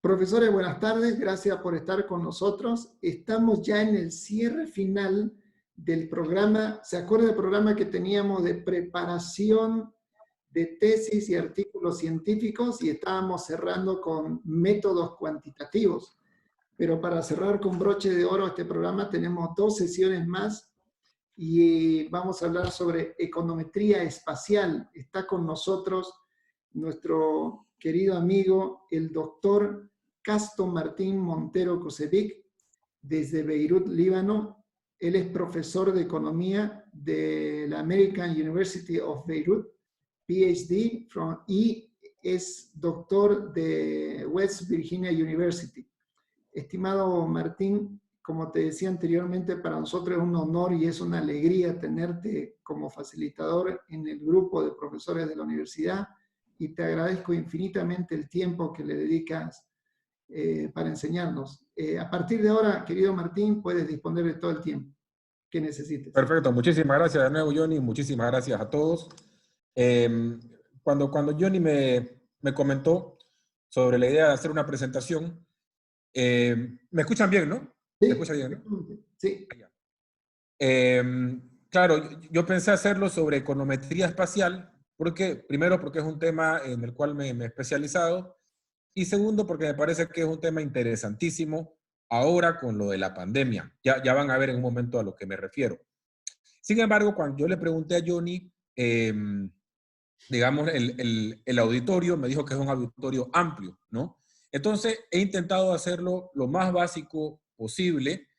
Profesores, buenas tardes. Gracias por estar con nosotros. Estamos ya en el cierre final del programa. ¿Se acuerda del programa que teníamos de preparación de tesis y artículos científicos? Y estábamos cerrando con métodos cuantitativos. Pero para cerrar con broche de oro este programa tenemos 2 sesiones más y vamos a hablar sobre econometría espacial. Está con nosotros nuestro querido amigo, el doctor Casto Martín Montero Kosevic, desde Beirut, Líbano. Él es profesor de economía de la American University of Beirut, PhD, y es doctor de West Virginia University. Estimado Martín, como te decía anteriormente, para nosotros es un honor y es una alegría tenerte como facilitador en el grupo de profesores de la universidad y te agradezco infinitamente el tiempo que le dedicas para enseñarnos. A partir de ahora, querido Martín, puedes disponer de todo el tiempo que necesites. Perfecto, muchísimas gracias de nuevo, Johnny, muchísimas gracias a todos. Cuando Johnny me comentó sobre la idea de hacer una presentación, ¿me escuchan bien, no? Sí, ¿Me escuchan bien, no? sí. Claro, yo pensé hacerlo sobre econometría espacial, primero porque es un tema en el cual me he especializado, y segundo porque me parece que es un tema interesantísimo ahora con lo de la pandemia. Ya van a ver en un momento a lo que me refiero. Sin embargo, cuando yo le pregunté a Johnny, digamos, el auditorio me dijo que es un auditorio amplio, ¿no? Entonces, he intentado hacerlo lo más básico posible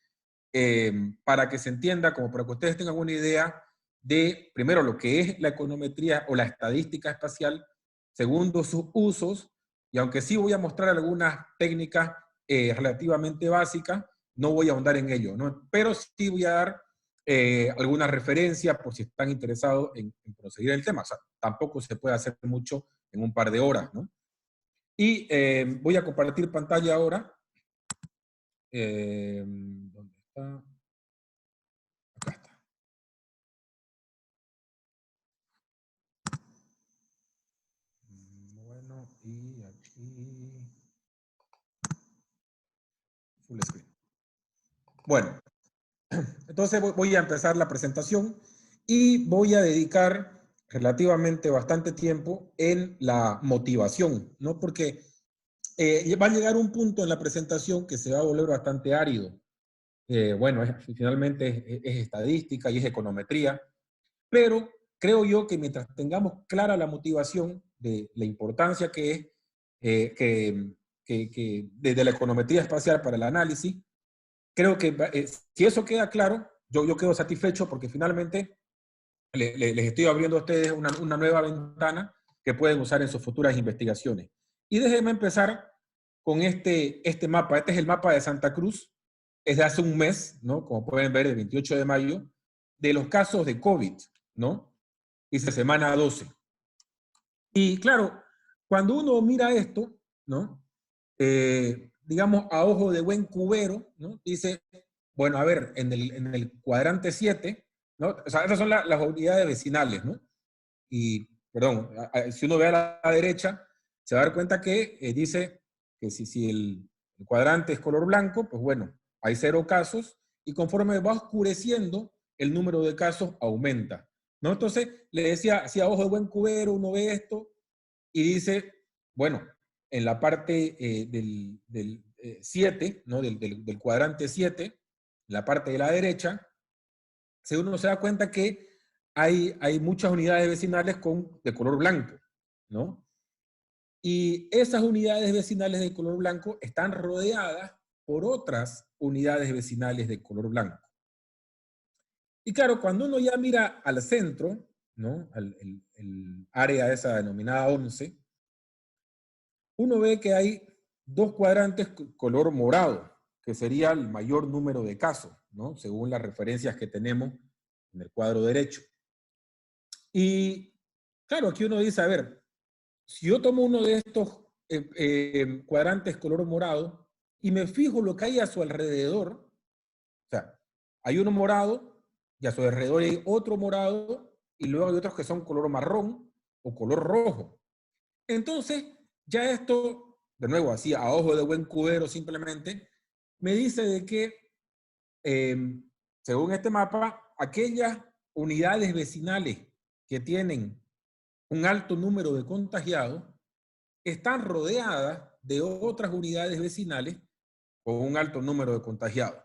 para que se entienda, como para que ustedes tengan una idea de, primero, lo que es la econometría o la estadística espacial, segundo, sus usos, y aunque sí voy a mostrar algunas técnicas relativamente básicas, no voy a ahondar en ello, ¿no? Pero sí voy a dar alguna referencia por si están interesados en proseguir el tema. O sea, tampoco se puede hacer mucho en un par de horas, ¿no? Y voy a compartir pantalla ahora. ¿Dónde está? Acá está. Bueno, y aquí... Full screen. Bueno, entonces voy a empezar la presentación y voy a dedicar relativamente bastante tiempo en la motivación, ¿no? Porque va a llegar un punto en la presentación que se va a volver bastante árido. Bueno, finalmente es estadística y es econometría, pero creo yo que mientras tengamos clara la motivación de la importancia que es desde la econometría espacial para el análisis, creo que si eso queda claro, yo quedo satisfecho porque finalmente les estoy abriendo a ustedes una nueva ventana que pueden usar en sus futuras investigaciones. Y déjenme empezar con este mapa. Este es el mapa de Santa Cruz. Es de hace un mes, ¿no? Como pueden ver, el 28 de mayo, de los casos de COVID, ¿no? Dice semana 12. Y claro, cuando uno mira esto, ¿no? Digamos, a ojo de buen cubero, ¿no? Dice, bueno, a ver, en el cuadrante 7, ¿no? O sea, esas son las unidades vecinales, ¿no? Y, perdón, si uno ve a la derecha, se va a dar cuenta que dice que si el cuadrante es color blanco, pues bueno, hay 0 casos, y conforme va oscureciendo, el número de casos aumenta, ¿no? Entonces, le decía, así a ojo de buen cubero, uno ve esto, y dice, bueno, en la parte del 7, ¿no? Del cuadrante 7, en la parte de la derecha, uno se da cuenta que hay muchas unidades vecinales de color blanco, ¿no? Y esas unidades vecinales de color blanco están rodeadas por otras unidades vecinales de color blanco. Y claro, cuando uno ya mira al centro, ¿no? El área esa denominada 11, uno ve que hay 2 cuadrantes color morado, que sería el mayor número de casos, ¿no? Según las referencias que tenemos en el cuadro derecho. Y claro, aquí uno dice, a ver, si yo tomo uno de estos cuadrantes color morado y me fijo lo que hay a su alrededor, o sea, hay uno morado y a su alrededor hay otro morado y luego hay otros que son color marrón o color rojo. Entonces, ya esto de nuevo, así a ojo de buen cubero simplemente, me dice de que, según este mapa, aquellas unidades vecinales que tienen un alto número de contagiados están rodeadas de otras unidades vecinales con un alto número de contagiados,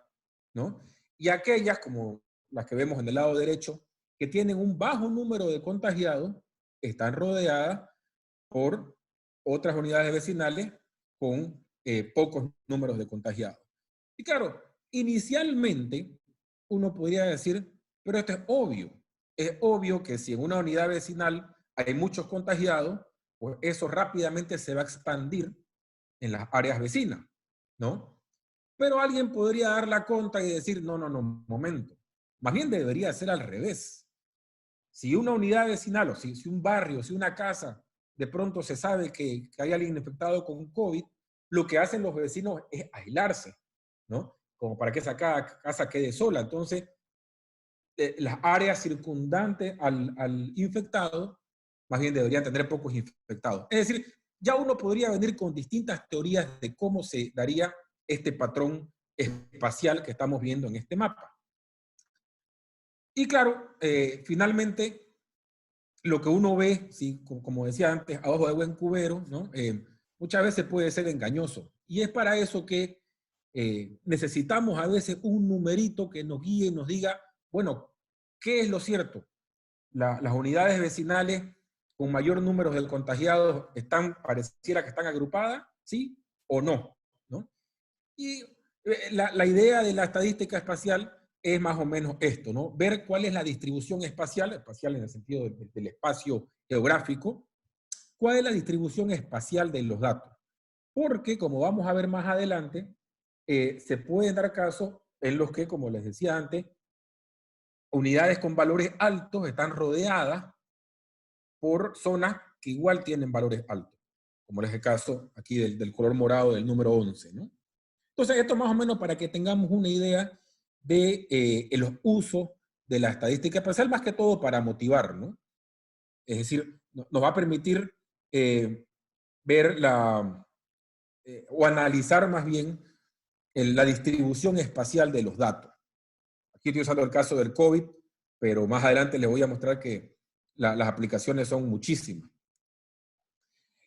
¿no? Y aquellas, como las que vemos en el lado derecho, que tienen un bajo número de contagiados, están rodeadas por otras unidades vecinales con pocos números de contagiados. Y claro, inicialmente uno podría decir, pero esto es obvio. Es obvio que si en una unidad vecinal hay muchos contagiados, pues eso rápidamente se va a expandir en las áreas vecinas, ¿no? Pero alguien podría dar la conta y decir, no, no, no, momento. Más bien debería ser al revés. Si una unidad vecinal, o si un barrio, si una casa, de pronto se sabe que hay alguien infectado con COVID, lo que hacen los vecinos es aislarse, ¿no? Como para que esa casa quede sola. Entonces, las áreas circundantes al infectado, más bien deberían tener pocos infectados. Es decir, ya uno podría venir con distintas teorías de cómo se daría este patrón espacial que estamos viendo en este mapa. Y claro, finalmente, lo que uno ve, ¿sí? Como decía antes, a ojo de buen cubero, ¿no? Muchas veces puede ser engañoso. Y es para eso que necesitamos a veces un numerito que nos guíe y nos diga, bueno, ¿qué es lo cierto? Las unidades vecinales con mayor número de contagiados pareciera que están agrupadas, ¿sí o no? ¿No? Y la idea de la estadística espacial es más o menos esto, ¿no? Ver cuál es la distribución espacial en el sentido del espacio geográfico, cuál es la distribución espacial de los datos. Porque, como vamos a ver más adelante, se pueden dar casos en los que, como les decía antes, unidades con valores altos están rodeadas por zonas que igual tienen valores altos, como es el caso aquí del color morado del número 11, ¿no? Entonces, esto más o menos para que tengamos una idea de los usos de la estadística espacial, más que todo para motivar, ¿no? Es decir, nos va a permitir ver o analizar más bien la distribución espacial de los datos. Aquí estoy usando el caso del COVID, pero más adelante les voy a mostrar que las aplicaciones son muchísimas.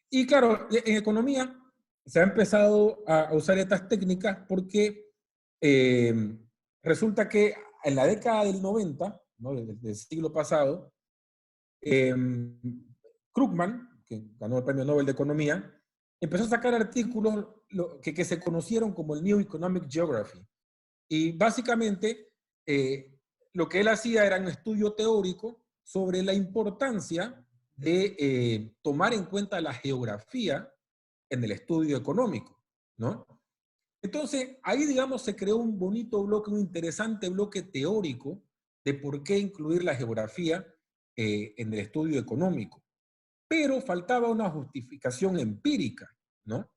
Y claro, en economía se ha empezado a usar estas técnicas porque resulta que en la década del 90, ¿no? del siglo pasado, Krugman, que ganó el Premio Nobel de Economía, empezó a sacar artículos que se conocieron como el New Economic Geography. Y básicamente lo que él hacía era un estudio teórico sobre la importancia de tomar en cuenta la geografía en el estudio económico, ¿no? Entonces, ahí, digamos, se creó un bonito bloque, un interesante bloque teórico de por qué incluir la geografía en el estudio económico. Pero faltaba una justificación empírica, ¿no?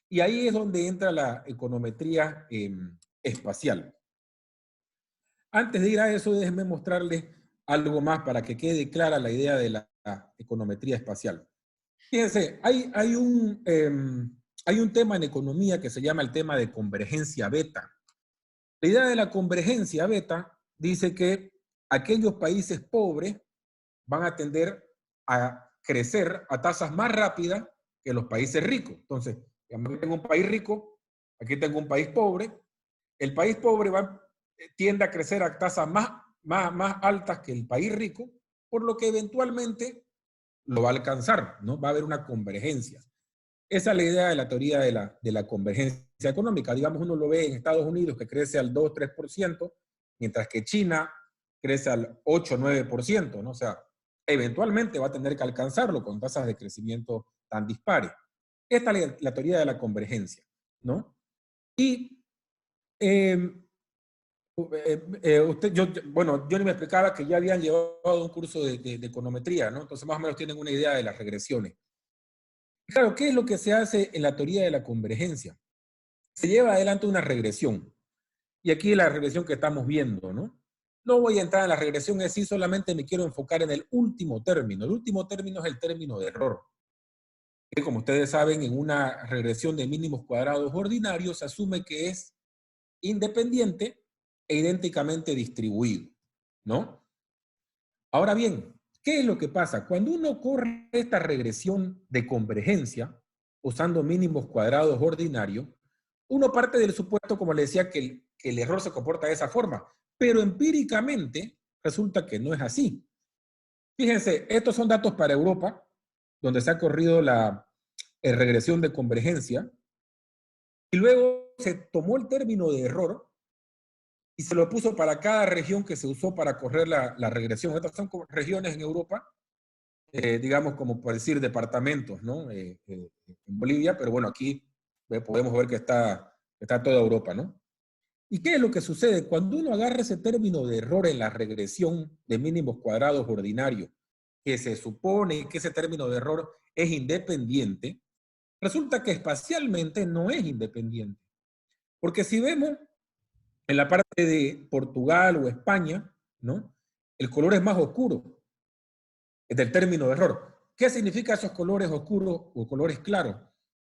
Y ahí es donde entra la econometría espacial. Antes de ir a eso, déjenme mostrarles algo más para que quede clara la idea de la econometría espacial. Fíjense, hay un tema en economía que se llama el tema de convergencia beta. La idea de la convergencia beta dice que aquellos países pobres van a tender a crecer a tasas más rápidas que los países ricos. Entonces, aquí tengo un país rico, aquí tengo un país pobre. El país pobre tiende a crecer a tasas más altas que el país rico, por lo que eventualmente lo va a alcanzar, ¿no? Va a haber una convergencia. Esa es la idea de la teoría de la convergencia económica. Digamos, uno lo ve en Estados Unidos que crece al 2-3%, mientras que China crece al 8-9%, ¿no? O sea, eventualmente va a tener que alcanzarlo con tasas de crecimiento tan dispares. Esta es la teoría de la convergencia, ¿no? Y bueno, Johnny me explicaba que ya habían llevado un curso de econometría, ¿no? Entonces más o menos tienen una idea de las regresiones. Claro, ¿qué es lo que se hace en la teoría de la convergencia? Se lleva adelante una regresión. Y aquí es la regresión que estamos viendo, ¿no? No voy a entrar en la regresión, es decir, solamente me quiero enfocar en el último término. El último término es el término de error. que, como ustedes saben, en una regresión de mínimos cuadrados ordinarios se asume que es independiente e idénticamente distribuido, ¿no? Ahora bien, ¿qué es lo que pasa? Cuando uno corre esta regresión de convergencia, usando mínimos cuadrados ordinarios, uno parte del supuesto, como le decía, que el error se comporta de esa forma, pero empíricamente resulta que no es así. Fíjense, estos son datos para Europa, donde se ha corrido la regresión de convergencia, y luego se tomó el término de error y se lo puso para cada región que se usó para correr la regresión. Estas son regiones en Europa, digamos como por decir departamentos, ¿no? En Bolivia, pero bueno, aquí podemos ver que está toda Europa, ¿no? ¿Y qué es lo que sucede? Cuando uno agarra ese término de error en la regresión de mínimos cuadrados ordinarios, que se supone que ese término de error es independiente, resulta que espacialmente no es independiente. Porque si vemos en la parte de Portugal o España, ¿no? El color es más oscuro del término de error. ¿Qué significa esos colores oscuros o colores claros?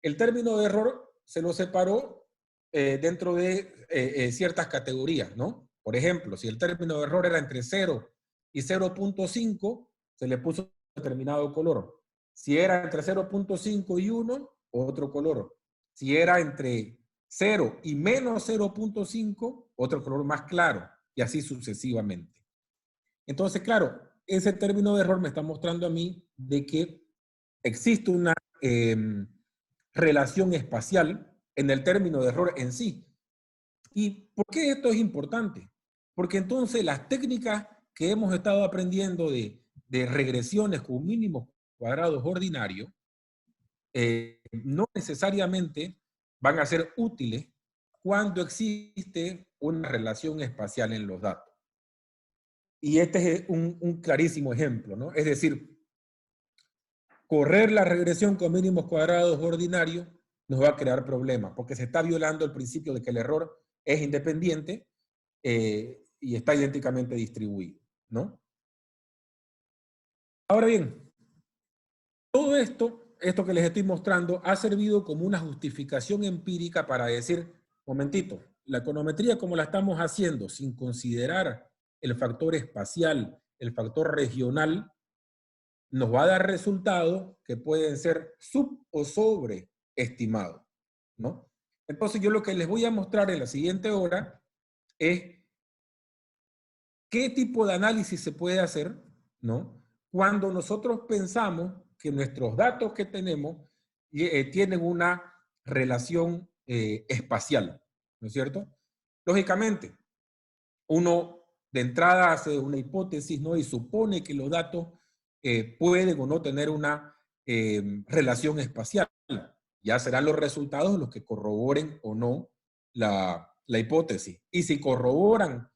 El término de error se lo separó dentro de ciertas categorías, ¿no? Por ejemplo, si el término de error era entre 0 y 0.5, se le puso determinado color. Si era entre 0.5 y 1, otro color. Si era entre 0 y menos 0.5, otro color más claro, y así sucesivamente. Entonces, claro, ese término de error me está mostrando a mí de que existe una relación espacial en el término de error en sí. ¿Y por qué esto es importante? Porque entonces las técnicas que hemos estado aprendiendo de regresiones con mínimos cuadrados ordinarios no necesariamente van a ser útiles cuando existe una relación espacial en los datos. Y este es un clarísimo ejemplo, ¿no? Es decir, correr la regresión con mínimos cuadrados ordinarios nos va a crear problemas, porque se está violando el principio de que el error es independiente y está idénticamente distribuido, ¿no? Ahora bien, todo esto que les estoy mostrando, ha servido como una justificación empírica para decir, momentito, la econometría como la estamos haciendo, sin considerar el factor espacial, el factor regional, nos va a dar resultados que pueden ser sub o sobreestimados, ¿no? Entonces yo lo que les voy a mostrar en la siguiente hora es qué tipo de análisis se puede hacer, ¿no? Cuando nosotros pensamos que nuestros datos que tenemos tienen una relación espacial, ¿no es cierto? Lógicamente, uno de entrada hace una hipótesis, ¿no? Y supone que los datos pueden o no tener una relación espacial. Ya serán los resultados los que corroboren o no la hipótesis. Y si corroboran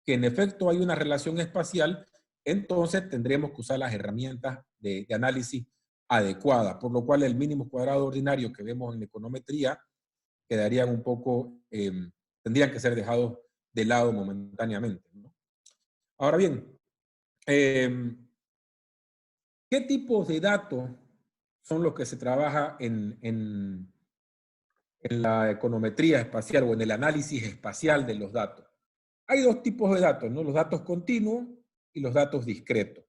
que en efecto hay una relación espacial, entonces tendremos que usar las herramientas de análisis adecuadas, por lo cual el mínimo cuadrado ordinario que vemos en econometría quedarían un poco, tendrían que ser dejados de lado momentáneamente, ¿no? Ahora bien, ¿qué tipos de datos son los que se trabaja en la econometría espacial o en el análisis espacial de los datos? Hay dos tipos de datos, ¿no? Los datos continuos y los datos discretos.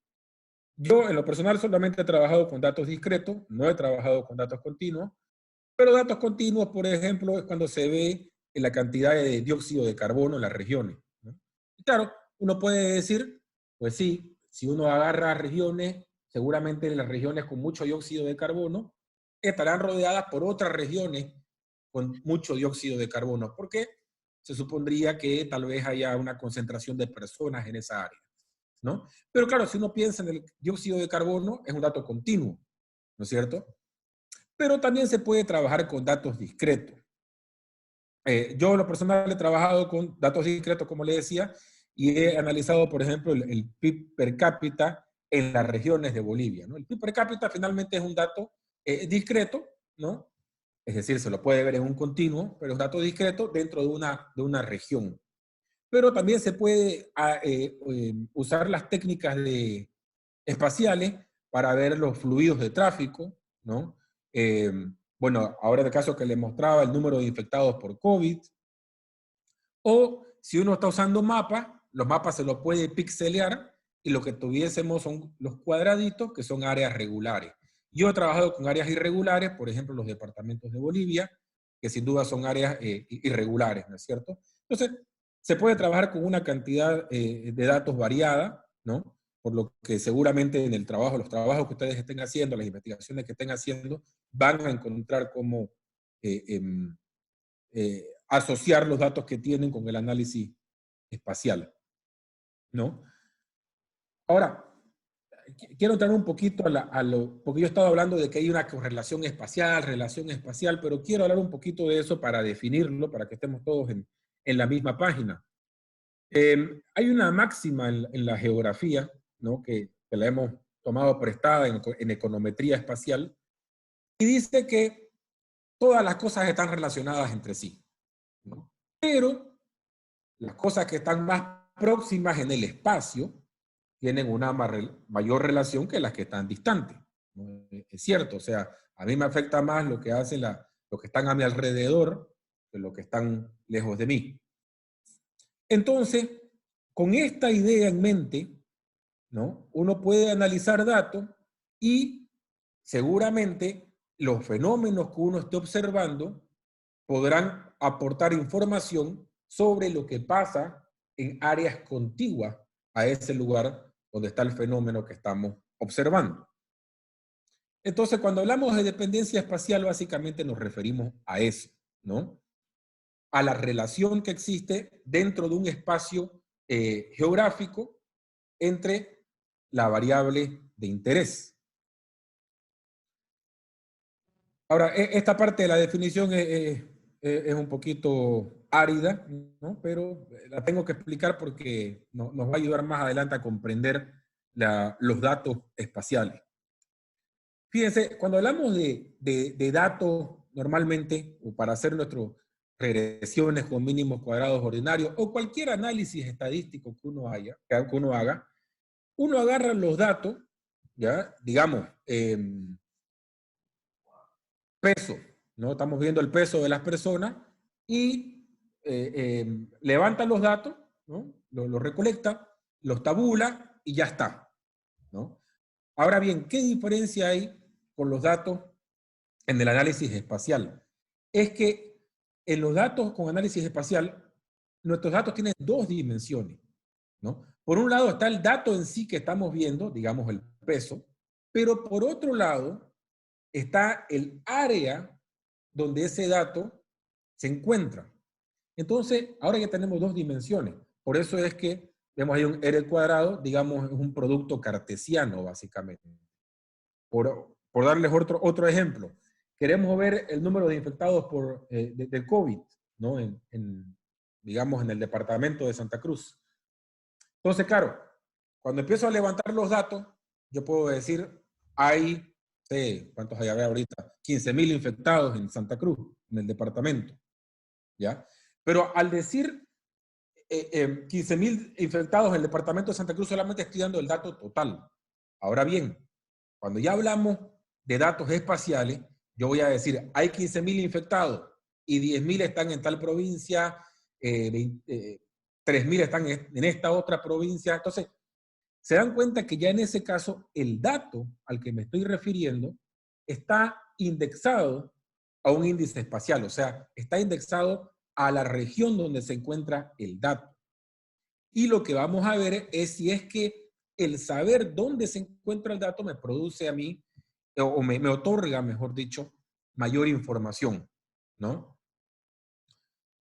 Yo, en lo personal, solamente he trabajado con datos discretos, no he trabajado con datos continuos, pero datos continuos, por ejemplo, es cuando se ve la cantidad de dióxido de carbono en las regiones, ¿no? Y claro, uno puede decir, pues sí, si uno agarra regiones, seguramente las regiones con mucho dióxido de carbono estarán rodeadas por otras regiones con mucho dióxido de carbono, porque se supondría que tal vez haya una concentración de personas en esa área, ¿no? Pero claro, si uno piensa en el dióxido de carbono, es un dato continuo, ¿no es cierto? Pero también se puede trabajar con datos discretos. Yo en lo personal he trabajado con datos discretos, como le decía, y he analizado, por ejemplo, el PIB per cápita en las regiones de Bolivia, ¿no? El PIB per cápita finalmente es un dato discreto, ¿no? Es decir, se lo puede ver en un continuo, pero es un dato discreto dentro de una región. Pero también se puede usar las técnicas espaciales para ver los fluidos de tráfico, ¿no? bueno, ahora en el caso que les mostraba, el número de infectados por COVID. O si uno está usando mapas, los mapas se los puede pixelear y lo que tuviésemos son los cuadraditos, que son áreas regulares. Yo he trabajado con áreas irregulares, por ejemplo, los departamentos de Bolivia, que sin duda son áreas irregulares, ¿no es cierto? Entonces, se puede trabajar con una cantidad de datos variada, ¿no? Por lo que seguramente en el trabajo, los trabajos que ustedes estén haciendo, las investigaciones que estén haciendo, van a encontrar cómo asociar los datos que tienen con el análisis espacial, ¿no? Ahora, quiero entrar un poquito porque yo he estado hablando de que hay una correlación espacial, pero quiero hablar un poquito de eso para definirlo, para que estemos todos en la misma página. Hay una máxima en la geografía, ¿no? que la hemos tomado prestada en econometría espacial, y dice que todas las cosas están relacionadas entre sí, ¿no? Pero las cosas que están más próximas en el espacio tienen una mayor relación que las que están distantes, ¿no? Es cierto, o sea, a mí me afecta más lo que hacen los que están a mi alrededor que los que están lejos de mí. Entonces, con esta idea en mente, ¿no? Uno puede analizar datos y seguramente los fenómenos que uno esté observando podrán aportar información sobre lo que pasa en áreas contiguas a ese lugar donde está el fenómeno que estamos observando. Entonces, cuando hablamos de dependencia espacial, básicamente nos referimos a eso, ¿no? A la relación que existe dentro de un espacio geográfico entre la variable de interés. Ahora, esta parte de la definición es un poquito árida, ¿no? Pero la tengo que explicar porque nos va a ayudar más adelante a comprender los datos espaciales. Fíjense, cuando hablamos de datos normalmente, o para hacer nuestras regresiones con mínimos cuadrados ordinarios, o cualquier análisis estadístico que uno haga, uno agarra los datos, ¿ya? Digamos, peso, ¿no? Estamos viendo el peso de las personas y levanta los datos, ¿no? Los recolecta, los tabula y ya está, ¿no? Ahora bien, ¿qué diferencia hay con los datos en el análisis espacial? Es que en los datos con análisis espacial, nuestros datos tienen dos dimensiones, ¿no? Por un lado está el dato en sí que estamos viendo, digamos el peso, pero por otro lado está el área donde ese dato se encuentra. Entonces, ahora ya tenemos dos dimensiones. Por eso es que vemos ahí un R cuadrado, digamos, es un producto cartesiano, básicamente. Por darles otro ejemplo, queremos ver el número de infectados del COVID, ¿no? Digamos, en el departamento de Santa Cruz. Entonces, claro, cuando empiezo a levantar los datos, yo puedo decir, hay, ¿cuántos hay ahorita? 15,000 infectados en Santa Cruz, en el departamento, ¿ya? Pero al decir 15,000 infectados en el departamento de Santa Cruz, solamente estoy dando el dato total. Ahora bien, cuando ya hablamos de datos espaciales, yo voy a decir, hay 15,000 infectados y 10,000 están en tal provincia, 3,000 están en esta otra provincia. Entonces, se dan cuenta que ya en ese caso, el dato al que me estoy refiriendo está indexado a un índice espacial, o sea, está indexado a la región donde se encuentra el dato. Y lo que vamos a ver es si es que el saber dónde se encuentra el dato me produce a mí, o me otorga, mejor dicho, mayor información, ¿no?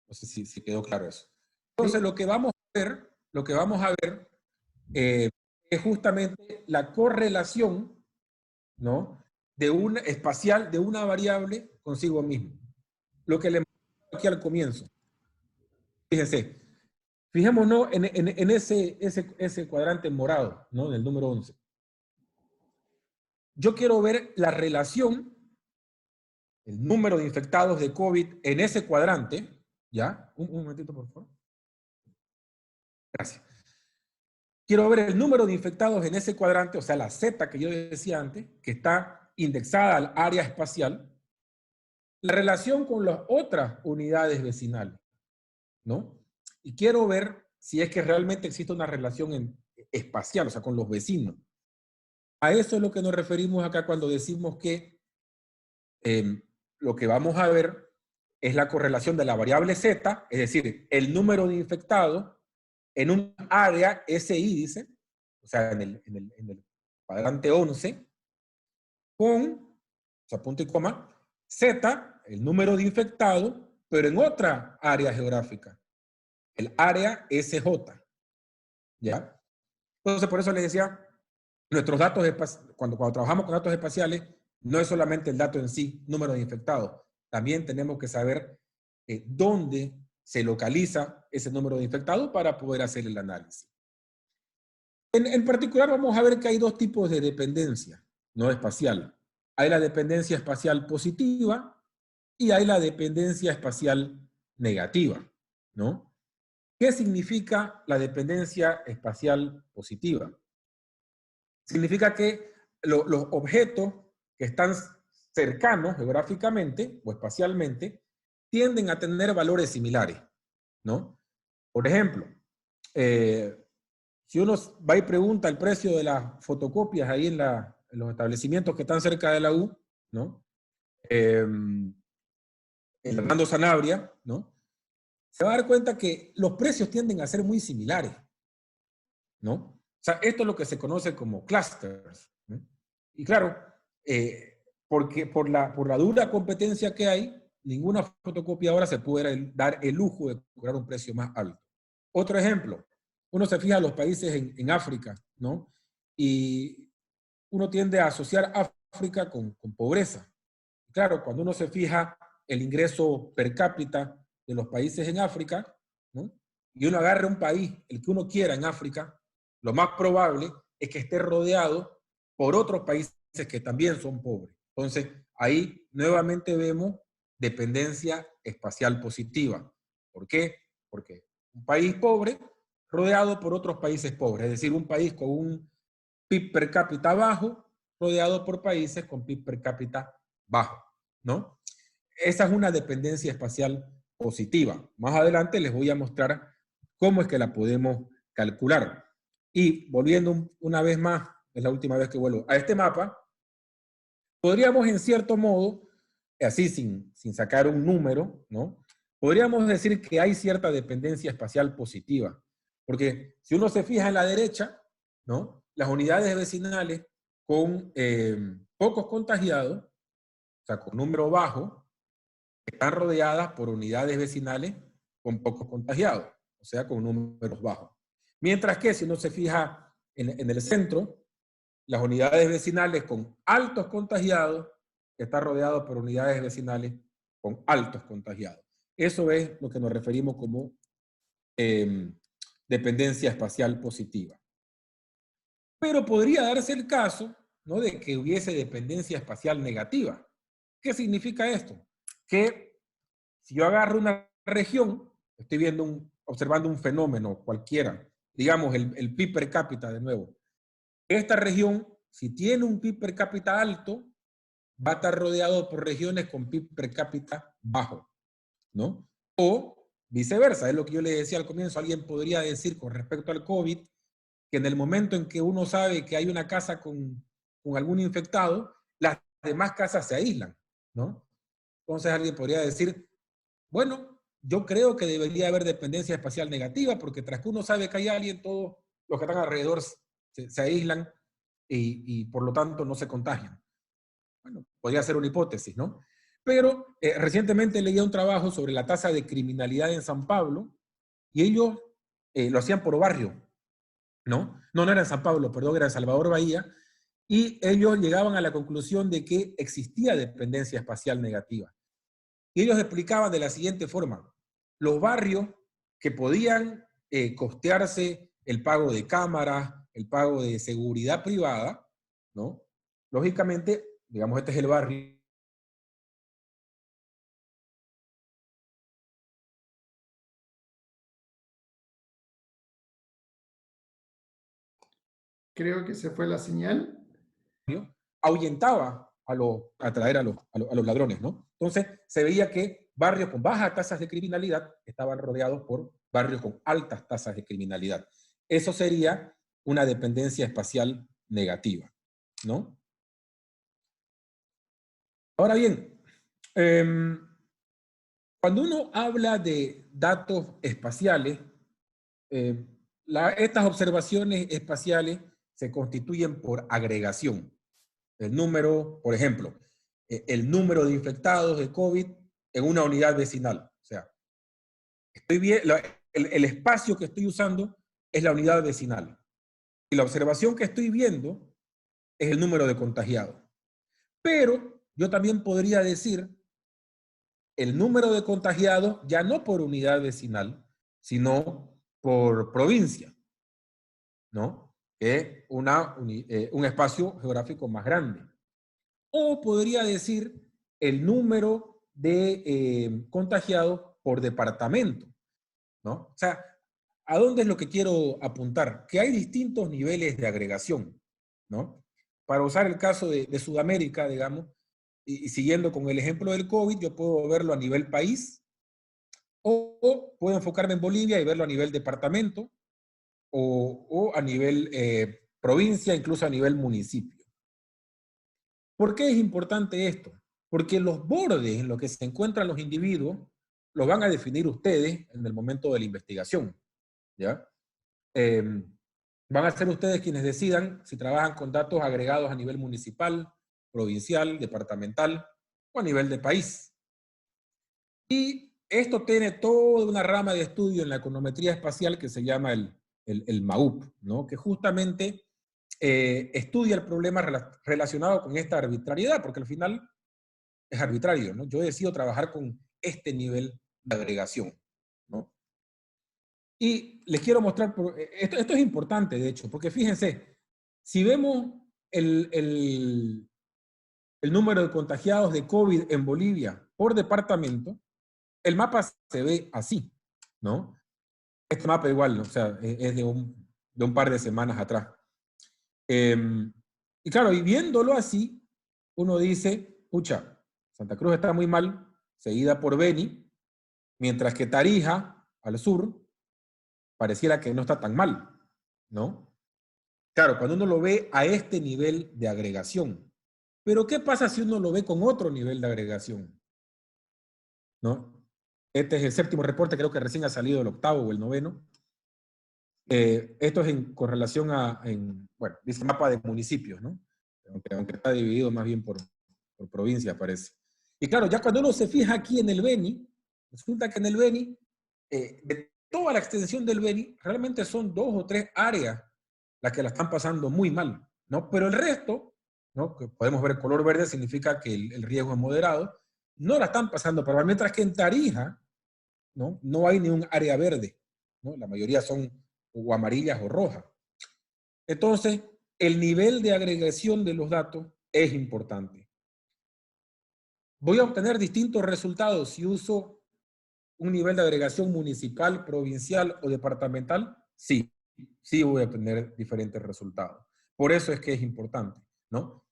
No sé si quedó claro eso. Entonces, lo que vamos a ver es justamente la correlación, ¿no? De una espacial de una variable consigo mismo. Lo que le mostré aquí al comienzo. Fíjense, fijémonos en ese cuadrante morado, ¿no? En el número 11. Yo quiero ver la relación, el número de infectados de COVID en ese cuadrante, ¿ya? Un momentito, por favor. Gracias. Quiero ver el número de infectados en ese cuadrante, o sea, la Z que yo decía antes, que está indexada al área espacial, la relación con las otras unidades vecinales, ¿no? Y quiero ver si es que realmente existe una relación espacial, o sea, con los vecinos. A eso es lo que nos referimos acá cuando decimos que lo que vamos a ver es la correlación de la variable Z, es decir, el número de infectados en un área SI, dice, o sea, en el cuadrante 11, con, o sea, punto y coma, Z, el número de infectados, pero en otra área geográfica, el área SJ, ¿ya? Entonces, por eso les decía, nuestros datos, cuando trabajamos con datos espaciales, no es solamente el dato en sí, número de infectados, también tenemos que saber dónde se localiza ese número de infectados para poder hacer el análisis. En particular, vamos a ver que hay dos tipos de dependencia, no espacial. Hay la dependencia espacial positiva y hay la dependencia espacial negativa, ¿no? ¿Qué significa la dependencia espacial positiva? Significa que los objetos que están cercanos geográficamente o espacialmente tienden a tener valores similares, ¿no? Por ejemplo, si uno va y pregunta el precio de las fotocopias ahí en los establecimientos que están cerca de la U, ¿no? En Hernando Sanabria, ¿no? Se va a dar cuenta que los precios tienden a ser muy similares, ¿no? O sea, esto es lo que se conoce como clusters, ¿no? Y claro, porque por la dura competencia que hay, ninguna fotocopiadora se puede dar el lujo de cobrar un precio más alto. Otro ejemplo, uno se fija en los países en África, ¿no? Y uno tiende a asociar África con pobreza. Claro, cuando uno se fija el ingreso per cápita de los países en África, ¿no? Y uno agarra un país, el que uno quiera en África, lo más probable es que esté rodeado por otros países que también son pobres. Entonces, ahí nuevamente vemos dependencia espacial positiva. ¿Por qué? Porque un país pobre rodeado por otros países pobres, es decir, un país con un PIB per cápita bajo rodeado por países con PIB per cápita bajo, ¿no? Esa es una dependencia espacial positiva. Más adelante les voy a mostrar cómo es que la podemos calcular. Y volviendo una vez más, es la última vez que vuelvo a este mapa, podríamos en cierto modo, así sin sacar un número, ¿no? Podríamos decir que hay cierta dependencia espacial positiva. Porque si uno se fija en la derecha, ¿no? Las unidades vecinales con pocos contagiados, o sea, con número bajo, están rodeadas por unidades vecinales con pocos contagiados, o sea, con números bajos. Mientras que si uno se fija en el centro, las unidades vecinales con altos contagiados están rodeados por unidades vecinales con altos contagiados. Eso es lo que nos referimos como dependencia espacial positiva. Pero podría darse el caso, ¿no?, de que hubiese dependencia espacial negativa. ¿Qué significa esto? Que si yo agarro una región, estoy observando un fenómeno cualquiera, digamos el PIB per cápita de nuevo. Esta región, si tiene un PIB per cápita alto, va a estar rodeado por regiones con PIB per cápita bajo, ¿no? O viceversa, es lo que yo le decía al comienzo, alguien podría decir con respecto al COVID, que en el momento en que uno sabe que hay una casa con algún infectado, las demás casas se aíslan, ¿no? Entonces alguien podría decir, bueno, yo creo que debería haber dependencia espacial negativa, porque tras que uno sabe que hay alguien, todos los que están alrededor se aíslan y por lo tanto no se contagian. Bueno, podría ser una hipótesis, ¿no? Pero recientemente leía un trabajo sobre la tasa de criminalidad en San Pablo y ellos lo hacían por barrio, ¿no? No era en San Pablo, perdón, era en Salvador Bahía, y ellos llegaban a la conclusión de que existía dependencia espacial negativa. Y ellos explicaban de la siguiente forma: los barrios que podían costearse el pago de cámaras, el pago de seguridad privada, ¿no? Lógicamente, digamos, este es el barrio. Creo que se fue la señal. Ahuyentaba atraer a los ladrones, ¿no? Entonces, se veía que barrios con bajas tasas de criminalidad estaban rodeados por barrios con altas tasas de criminalidad. Eso sería una dependencia espacial negativa, ¿no? Ahora bien, cuando uno habla de datos espaciales, estas observaciones espaciales se constituyen por agregación. El número, por ejemplo, el número de infectados de COVID en una unidad vecinal. O sea, el espacio que estoy usando es la unidad vecinal. Y la observación que estoy viendo es el número de contagiados. Pero yo también podría decir el número de contagiados ya no por unidad vecinal, sino por provincia, ¿no? Que es un espacio geográfico más grande. O podría decir el número de contagiados por departamento, ¿no? O sea, ¿a dónde es lo que quiero apuntar? Que hay distintos niveles de agregación, ¿no? Para usar el caso de Sudamérica, digamos, y siguiendo con el ejemplo del COVID, yo puedo verlo a nivel país, o puedo enfocarme en Bolivia y verlo a nivel departamento, o a nivel provincia, incluso a nivel municipio. ¿Por qué es importante esto? Porque los bordes en los que se encuentran los individuos los van a definir ustedes en el momento de la investigación, ¿ya? Van a ser ustedes quienes decidan si trabajan con datos agregados a nivel municipal, provincial, departamental o a nivel de país. Y esto tiene toda una rama de estudio en la econometría espacial que se llama el MAUP, ¿no? Que justamente estudia el problema relacionado con esta arbitrariedad, porque al final es arbitrario, ¿no? Yo decido trabajar con este nivel de agregación, ¿no? Y les quiero mostrar, esto es importante, de hecho, porque fíjense, si vemos el número de contagiados de COVID en Bolivia por departamento, el mapa se ve así, ¿no? Este mapa igual, o sea, es de un par de semanas atrás. Y claro, y viéndolo así, uno dice, pucha, Santa Cruz está muy mal, seguida por Beni, mientras que Tarija, al sur, pareciera que no está tan mal, ¿no? Claro, cuando uno lo ve a este nivel de agregación. Pero ¿qué pasa si uno lo ve con otro nivel de agregación? ¿No? Este es el séptimo reporte, creo que recién ha salido el octavo o el noveno. Esto es con relación bueno, dice mapa de municipios, ¿no? Aunque está dividido más bien por provincia, parece. Y claro, ya cuando uno se fija aquí en el Beni, resulta que en el Beni, de toda la extensión del Beni, realmente son 2 o 3 áreas las que la están pasando muy mal, ¿no? Pero el resto, ¿no? Que podemos ver el color verde, significa que el riesgo es moderado, no la están pasando para mal, mientras que en Tarija, ¿no? No hay ni un área verde, ¿no? La mayoría son o amarillas o rojas. Entonces, el nivel de agregación de los datos es importante. ¿Voy a obtener distintos resultados si uso un nivel de agregación municipal, provincial o departamental? Sí, sí voy a obtener diferentes resultados. Por eso es que es importante, ¿no?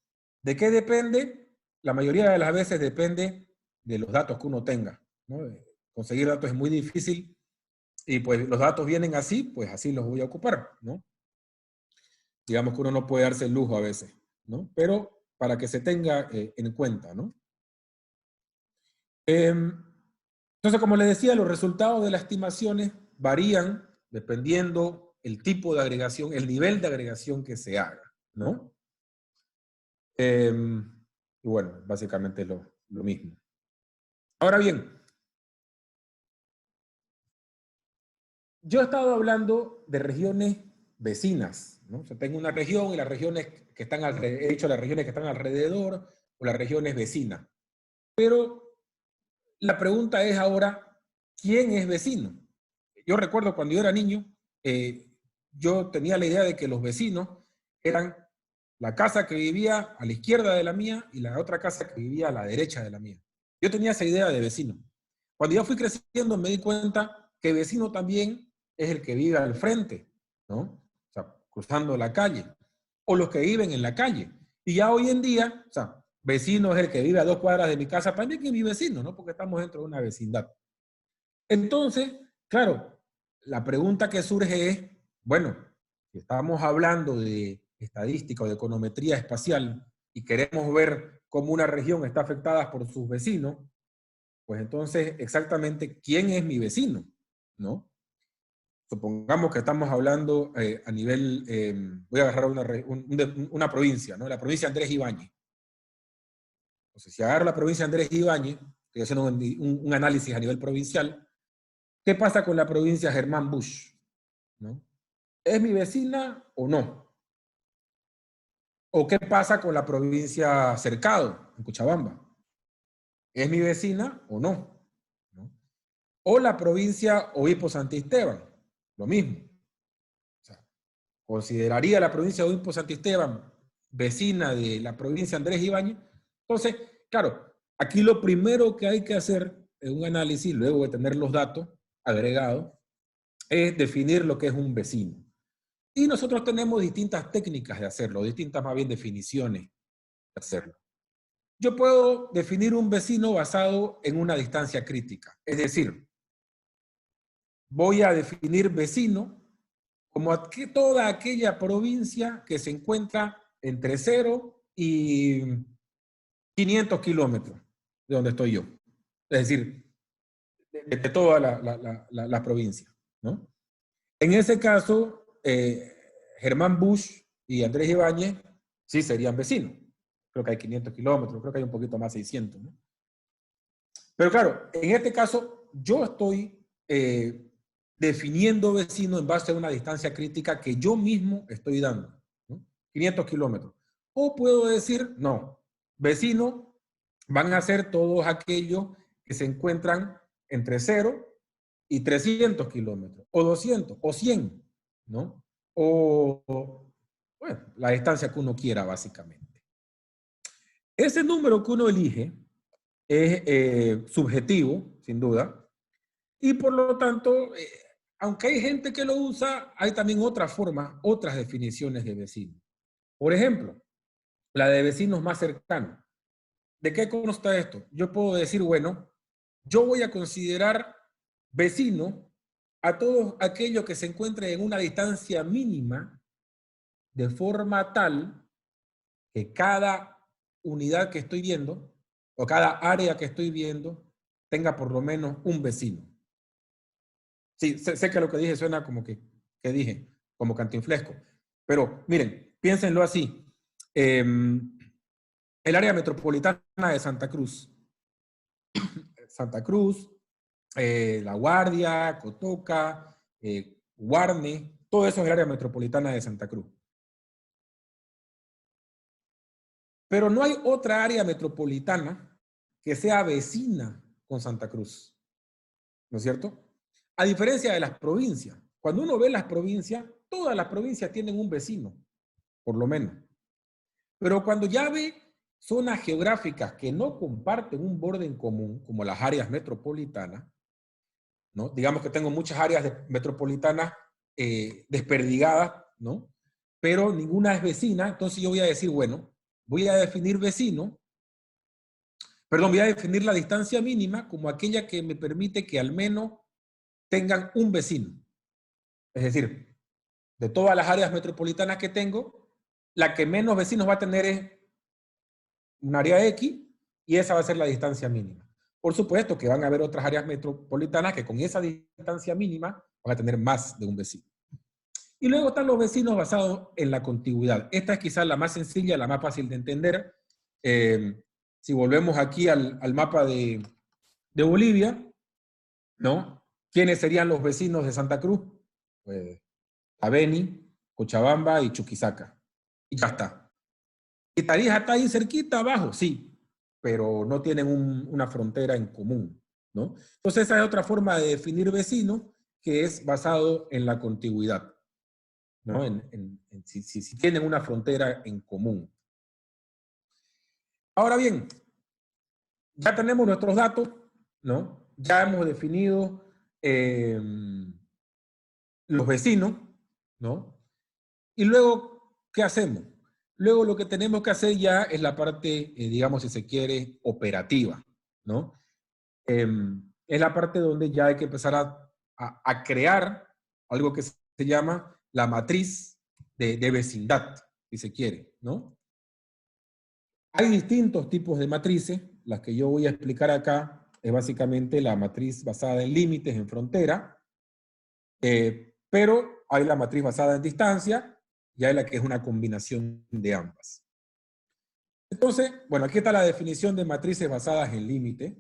¿De qué depende? La mayoría de las veces depende de los datos que uno tenga, ¿no? Conseguir datos es muy difícil y pues los datos vienen así, pues así los voy a ocupar, ¿no? Digamos que uno no puede darse el lujo a veces, ¿no? Pero para que se tenga en cuenta, ¿no? Entonces, como les decía, los resultados de las estimaciones varían dependiendo el tipo de agregación, el nivel de agregación que se haga, ¿no? Y bueno, básicamente es lo mismo. Ahora bien, yo he estado hablando de regiones vecinas, ¿no? O sea, tengo una región y las regiones que están alrededor, he hecho las regiones que están alrededor o las regiones vecinas. Pero la pregunta es ahora, ¿quién es vecino? Yo recuerdo cuando yo era niño, yo tenía la idea de que los vecinos eran la casa que vivía a la izquierda de la mía y la otra casa que vivía a la derecha de la mía. Yo tenía esa idea de vecino. Cuando yo fui creciendo me di cuenta que vecino también es el que vive al frente, ¿no? O sea, cruzando la calle, o los que viven en la calle. Y ya hoy en día, o sea, vecino es el que vive a 2 cuadras de mi casa, también es mi vecino, ¿no? Porque estamos dentro de una vecindad. Entonces, claro, la pregunta que surge es, bueno, si estamos hablando de estadística o de econometría espacial y queremos ver cómo una región está afectada por sus vecinos, pues entonces exactamente quién es mi vecino, ¿no? Supongamos que estamos hablando a nivel, voy a agarrar una provincia, ¿no? La provincia de Andrés Ibáñez. Entonces, si agarro la provincia de Andrés Ibáñez, estoy haciendo un análisis a nivel provincial, ¿qué pasa con la provincia Germán Busch? ¿No? ¿Es mi vecina o no? ¿O qué pasa con la provincia Cercado, en Cochabamba? ¿Es mi vecina o no? ¿No? O la provincia Obispo Santisteban, lo mismo. O sea, ¿consideraría la provincia Obispo Santisteban vecina de la provincia Andrés Ibáñez? Entonces, claro, aquí lo primero que hay que hacer en un análisis, luego de tener los datos agregados, es definir lo que es un vecino. Y nosotros tenemos distintas técnicas de hacerlo, distintas más bien definiciones de hacerlo. Yo puedo definir un vecino basado en una distancia crítica. Es decir, voy a definir vecino como toda aquella provincia que se encuentra entre 0 y 500 kilómetros de donde estoy yo. Es decir, de toda la provincia, ¿no? En ese caso, Germán Busch y Andrés Ibáñez sí serían vecinos. Creo que hay 500 kilómetros, creo que hay un poquito más, 600, ¿no? Pero claro, en este caso, yo estoy definiendo vecino en base a una distancia crítica que yo mismo estoy dando, ¿no? 500 kilómetros. O puedo decir, no, vecino van a ser todos aquellos que se encuentran entre 0 y 300 kilómetros, o 200, o 100, ¿no? Bueno, la distancia que uno quiera, básicamente. Ese número que uno elige es subjetivo, sin duda, y por lo tanto, aunque hay gente que lo usa, hay también otras formas, otras definiciones de vecino. Por ejemplo, la de vecinos más cercanos. ¿De qué consta esto? Yo puedo decir, bueno, yo voy a considerar vecino a todos aquellos que se encuentren en una distancia mínima de forma tal que cada unidad que estoy viendo o cada área que estoy viendo tenga por lo menos un vecino. Sí, sé que lo que dije suena como que dije, como cantinflesco, pero miren, piénsenlo así. El área metropolitana de Santa Cruz, La Guardia, Cotoca, Guarne, todo eso es el área metropolitana de Santa Cruz. Pero no hay otra área metropolitana que sea vecina con Santa Cruz, ¿no es cierto? A diferencia de las provincias. Cuando uno ve las provincias, todas las provincias tienen un vecino, por lo menos. Pero cuando ya ve zonas geográficas que no comparten un borde en común, como las áreas metropolitanas, ¿no? Digamos que tengo muchas áreas metropolitanas desperdigadas, ¿no? Pero ninguna es vecina, entonces yo voy a decir, bueno, voy a definir vecino, perdón, voy a definir la distancia mínima como aquella que me permite que al menos tengan un vecino. Es decir, de todas las áreas metropolitanas que tengo, la que menos vecinos va a tener es un área X y esa va a ser la distancia mínima. Por supuesto que van a haber otras áreas metropolitanas que con esa distancia mínima van a tener más de un vecino. Y luego están los vecinos basados en la contigüidad. Esta es quizás la más sencilla, la más fácil de entender. Si volvemos aquí al mapa de Bolivia, ¿no? ¿Quiénes serían los vecinos de Santa Cruz? Pues Beni, Cochabamba y Chuquisaca. Y ya está. ¿Y Tarija está ahí cerquita abajo? Sí, pero no tienen una frontera en común, ¿no? Entonces esa es otra forma de definir vecino que es basado en la contigüidad, ¿no? Si tienen una frontera en común. Ahora bien, ya tenemos nuestros datos, ¿no? Ya hemos definido los vecinos, ¿no? Y luego, ¿qué hacemos? Luego lo que tenemos que hacer ya es la parte, digamos, si se quiere, operativa, ¿no? Es la parte donde ya hay que empezar a crear algo que se llama la matriz de vecindad, si se quiere, ¿no? Hay distintos tipos de matrices. Las que yo voy a explicar acá es básicamente la matriz basada en límites, en frontera, pero hay la matriz basada en distancia y hay la que es una combinación de ambas. Entonces, bueno, aquí está la definición de matrices basadas en límites,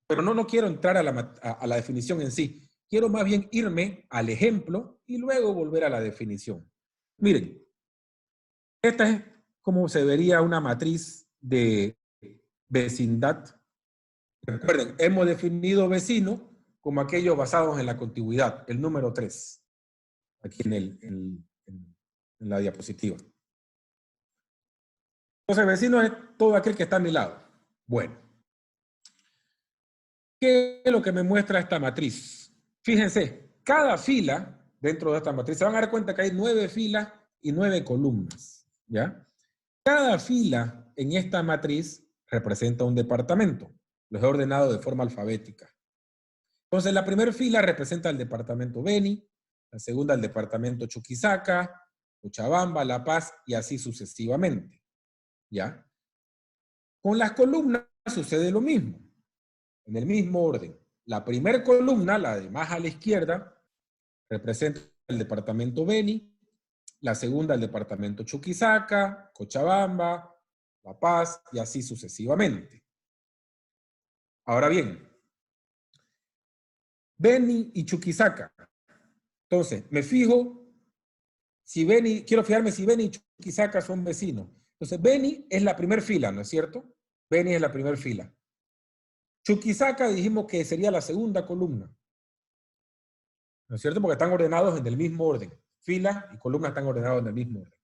pero no quiero entrar a la definición en sí. Quiero más bien irme al ejemplo y luego volver a la definición. Miren, esta es como se vería una matriz de vecindad. Recuerden, hemos definido vecino como aquellos basados en la contigüidad, el número 3, aquí en la diapositiva. Entonces, vecino es todo aquel que está a mi lado. Bueno, ¿qué es lo que me muestra esta matriz? Fíjense, cada fila dentro de esta matriz, se van a dar cuenta que hay 9 filas y 9 columnas, ¿ya? Cada fila en esta matriz representa un departamento. Los he ordenado de forma alfabética. Entonces, la primera fila representa el departamento Beni, la segunda el departamento Chuquisaca, Cochabamba, La Paz y así sucesivamente, ¿ya? Con las columnas sucede lo mismo, en el mismo orden. La primera columna, la de más a la izquierda, representa el departamento Beni, la segunda el departamento Chuquisaca, Cochabamba, La Paz y así sucesivamente. Ahora bien, Beni y Chuquisaca. Entonces, me fijo si Beni, quiero fijarme si Beni y Chuquisaca son vecinos. Entonces, Beni es la primera fila, ¿no es cierto? Beni es la primera fila. Chuquisaca dijimos que sería la segunda columna, ¿no es cierto? Porque están ordenados en el mismo orden. Fila y columna están ordenados en el mismo orden.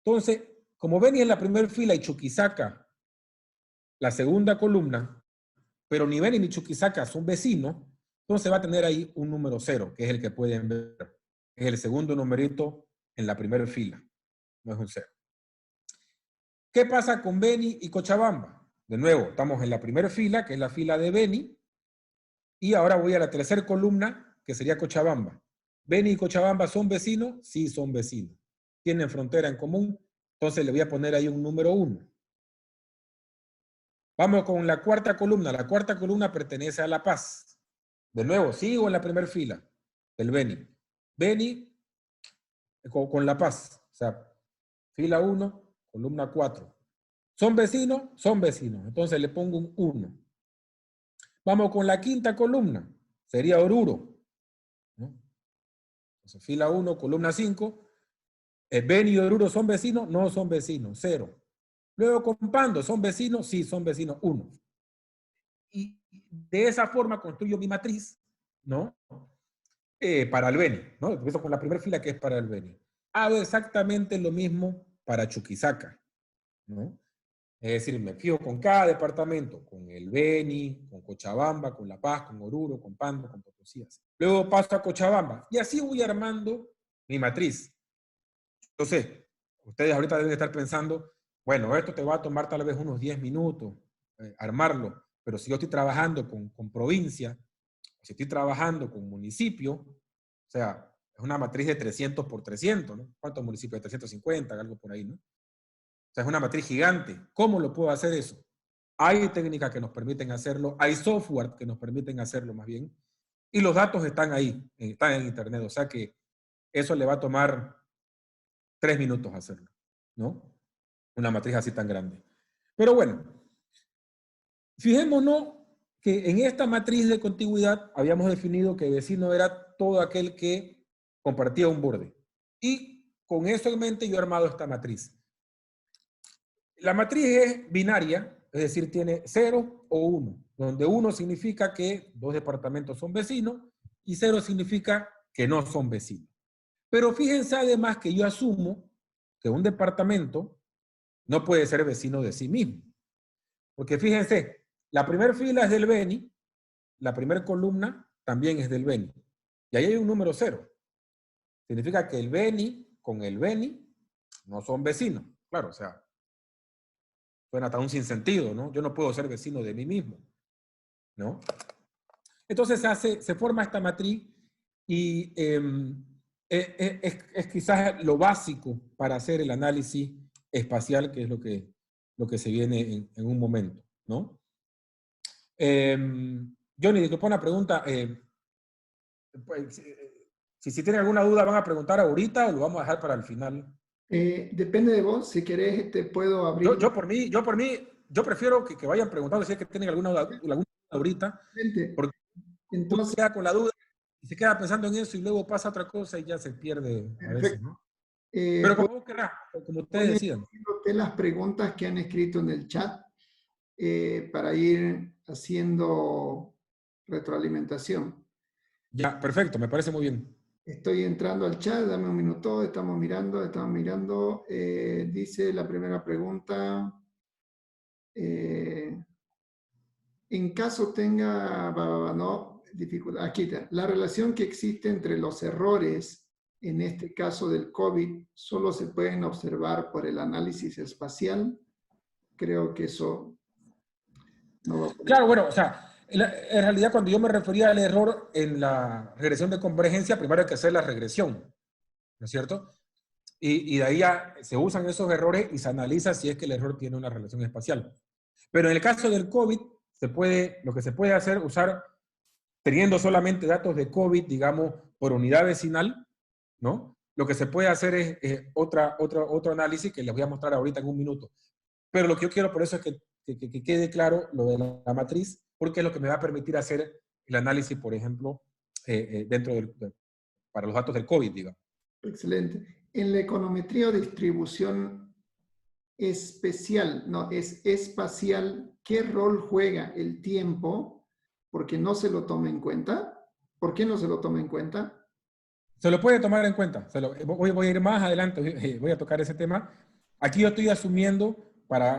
Entonces, como Beni es la primera fila y Chuquisaca la segunda columna, pero ni Beni ni Chuquisaca son vecinos, entonces va a tener ahí un número 0, que es el que pueden ver. Es el segundo numerito en la primera fila. No es un 0. ¿Qué pasa con Beni y Cochabamba? De nuevo, estamos en la primera fila, que es la fila de Beni, y ahora voy a la tercera columna, que sería Cochabamba. ¿Beni y Cochabamba son vecinos? Sí, son vecinos. ¿Tienen frontera en común? Entonces le voy a poner ahí un número 1. Vamos con la cuarta columna. La cuarta columna pertenece a La Paz. De nuevo, sigo en la primera fila del Beni. Beni con La Paz. O sea, fila 1, columna 4. ¿Son vecinos? Son vecinos. Entonces le pongo un 1. Vamos con la quinta columna. Sería Oruro, ¿no? Entonces, fila 1, columna 5. ¿Beni y Oruro son vecinos? No son vecinos. 0. Luego con Pando, ¿son vecinos? Sí, son vecinos. 1. Y de esa forma construyo mi matriz, ¿no? Para el Beni, ¿no? Empiezo con la primera fila que es para el Beni. Hago exactamente lo mismo para Chuquisaca, ¿no? Es decir, me fijo con cada departamento, con el Beni, con Cochabamba, con La Paz, con Oruro, con Pando, con Potosí. Luego paso a Cochabamba y así voy armando mi matriz. Entonces, ustedes ahorita deben estar pensando, bueno, esto te va a tomar tal vez unos 10 minutos armarlo, pero si yo estoy trabajando con provincia, si estoy trabajando con municipio, o sea, es una matriz de 300 por 300, ¿no? ¿Cuántos municipios? 350, algo por ahí, ¿no? O sea, es una matriz gigante. ¿Cómo lo puedo hacer eso? Hay técnicas que nos permiten hacerlo, hay software que nos permiten hacerlo más bien, y los datos están ahí, están en internet, o sea que eso le va a tomar 3 minutos hacerlo, ¿no? Una matriz así tan grande. Pero bueno, fijémonos que en esta matriz de contigüidad habíamos definido que vecino era todo aquel que compartía un borde. Y con eso en mente yo he armado esta matriz. La matriz es binaria, es decir, tiene 0 o 1, donde 1 significa que 2 departamentos son vecinos y 0 significa que no son vecinos. Pero fíjense además que yo asumo que un departamento no puede ser vecino de sí mismo. Porque fíjense, la primera fila es del Beni, la primera columna también es del Beni. Y ahí hay un número 0. Significa que el Beni con el Beni no son vecinos. Claro, o sea, suena hasta un sinsentido, ¿no? Yo no puedo ser vecino de mí mismo, ¿no? Entonces se forma esta matriz y es quizás lo básico para hacer el análisis espacial, que es lo que se viene en un momento, ¿no? Johnny, disculpa una pregunta. Pues, si tienen alguna duda, ¿van a preguntar ahorita o lo vamos a dejar para el final? Depende de vos. Si querés, te puedo abrir. Yo por mí, yo prefiero que vayan preguntando si es que tienen alguna duda ahorita, porque uno Entonces, queda con la duda y se queda pensando en eso y luego pasa otra cosa y ya se pierde a veces, perfecto. ¿no? Pero como vos querrás, como ustedes decidan. Voy las preguntas que han escrito en el chat para ir haciendo retroalimentación. Ya, perfecto, me parece muy bien. Estoy entrando al chat, dame un minuto, estamos mirando. Dice la primera pregunta. En caso tenga, no, dificultad, aquí está. La relación que existe entre los errores, en este caso del COVID, solo se pueden observar por el análisis espacial. Creo que eso no va a poder. Claro, bueno, o sea, en realidad cuando yo me refería al error en la regresión de convergencia, primero hay que hacer la regresión, ¿no es cierto? Y de ahí ya se usan esos errores y se analiza si es que el error tiene una relación espacial. Pero en el caso del COVID, lo que se puede hacer, usar, teniendo solamente datos de COVID, digamos, por unidad vecinal, ¿no? Lo que se puede hacer es otro análisis que les voy a mostrar ahorita en un minuto. Pero lo que yo quiero por eso es que quede claro lo de la matriz, porque es lo que me va a permitir hacer el análisis, por ejemplo, para los datos del COVID, digamos. Excelente. En la econometría o distribución especial, no, es espacial, ¿qué rol juega el tiempo? Porque no se lo toma en cuenta. ¿Por qué no se lo toma en cuenta? Se lo puede tomar en cuenta. Voy a ir más adelante, voy a tocar ese tema. Aquí yo estoy asumiendo,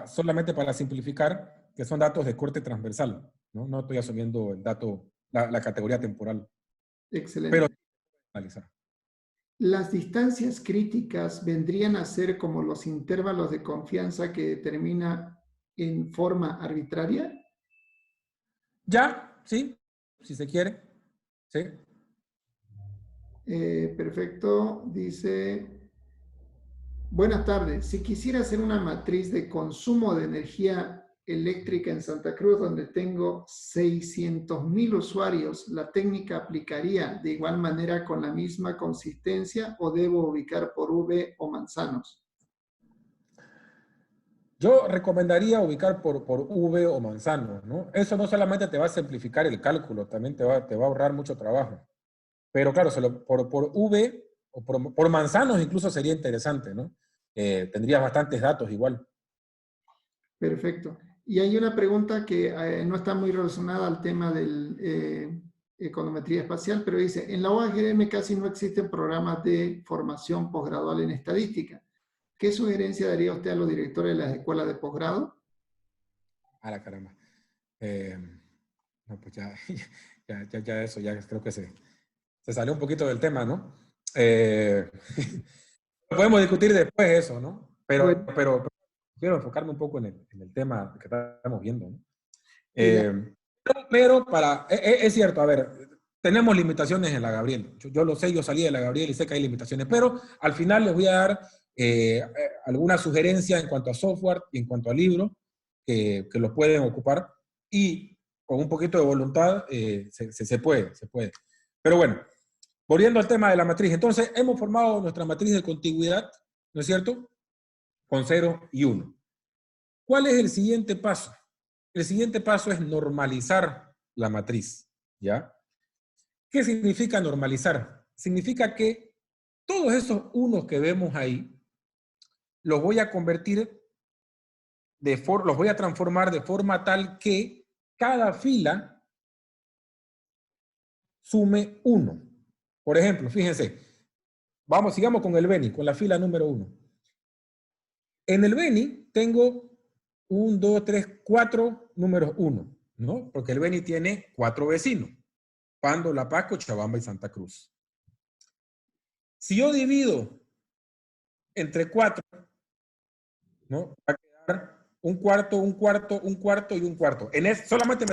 solamente para simplificar, que son datos de corte transversal. No estoy asumiendo el dato, la categoría temporal. Excelente. Pero analizar. Las distancias críticas vendrían a ser como los intervalos de confianza que determina en forma arbitraria. Ya, sí, si se quiere. Sí. Perfecto. Dice, buenas tardes. Si quisiera hacer una matriz de consumo de energía eléctrica en Santa Cruz, donde tengo 600,000 usuarios, ¿la técnica aplicaría de igual manera con la misma consistencia o debo ubicar por V o manzanos? Yo recomendaría ubicar por V o manzano, ¿no? Eso no solamente te va a simplificar el cálculo, también te va a ahorrar mucho trabajo. Pero claro, por V o por manzanos incluso sería interesante, ¿no? Tendrías bastantes datos igual. Perfecto. Y hay una pregunta que no está muy relacionada al tema de econometría espacial, pero dice, en la UAGM casi no existen programas de formación posgradual en estadística. ¿Qué sugerencia daría usted a los directores de las escuelas de posgrado? A la caramba. No, pues ya eso, ya creo que se salió un poquito del tema, ¿no? Podemos discutir después eso, ¿no? Pero quiero enfocarme un poco en el tema que estamos viendo, ¿no? Pero es cierto, a ver, tenemos limitaciones en la Gabriel. Yo lo sé, yo salí de la Gabriel y sé que hay limitaciones, pero al final les voy a dar alguna sugerencia en cuanto a software y en cuanto a libros que los pueden ocupar y con un poquito de voluntad se puede. Pero bueno, volviendo al tema de la matriz. Entonces, hemos formado nuestra matriz de contigüidad, ¿no es cierto? Con 0 y 1. ¿Cuál es el siguiente paso? El siguiente paso es normalizar la matriz, ¿ya? ¿Qué significa normalizar? Significa que todos esos unos que vemos ahí, los voy a convertir, los voy a transformar de forma tal que cada fila sume 1. Por ejemplo, fíjense, sigamos con el Beni, con la fila número 1. En el Beni tengo 1, 2, 3, 4 números 1, ¿no? Porque el Beni tiene 4 vecinos. Pando, La Paz, Cochabamba y Santa Cruz. Si yo divido entre 4, ¿no? Va a quedar un cuarto, un cuarto, un cuarto y un cuarto. Solamente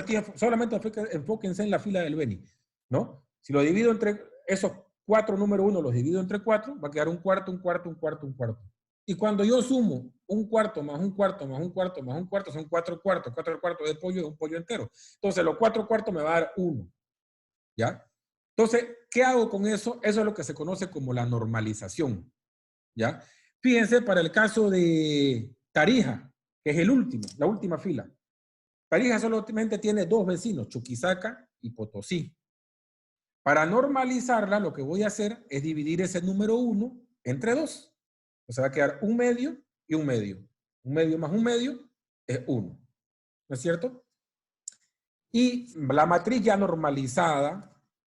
enfóquense en la fila del Beni, ¿no? Si lo divido entre esos 4 número 1, los divido entre 4, va a quedar un cuarto, un cuarto, un cuarto, un cuarto. Y cuando yo sumo un cuarto más un cuarto más un cuarto más un cuarto, son 4 cuartos. 4 cuartos de pollo es un pollo entero. Entonces, los 4 cuartos me va a dar 1. ¿Ya? Entonces, ¿qué hago con eso? Eso es lo que se conoce como la normalización. ¿Ya? Fíjense, para el caso de Tarija, que es el último, la última fila. Tarija solamente tiene 2 vecinos, Chuquisaca y Potosí. Para normalizarla, lo que voy a hacer es dividir ese número 1 entre 2. O sea, va a quedar un medio y un medio. Un medio más un medio es 1. ¿No es cierto? Y la matriz ya normalizada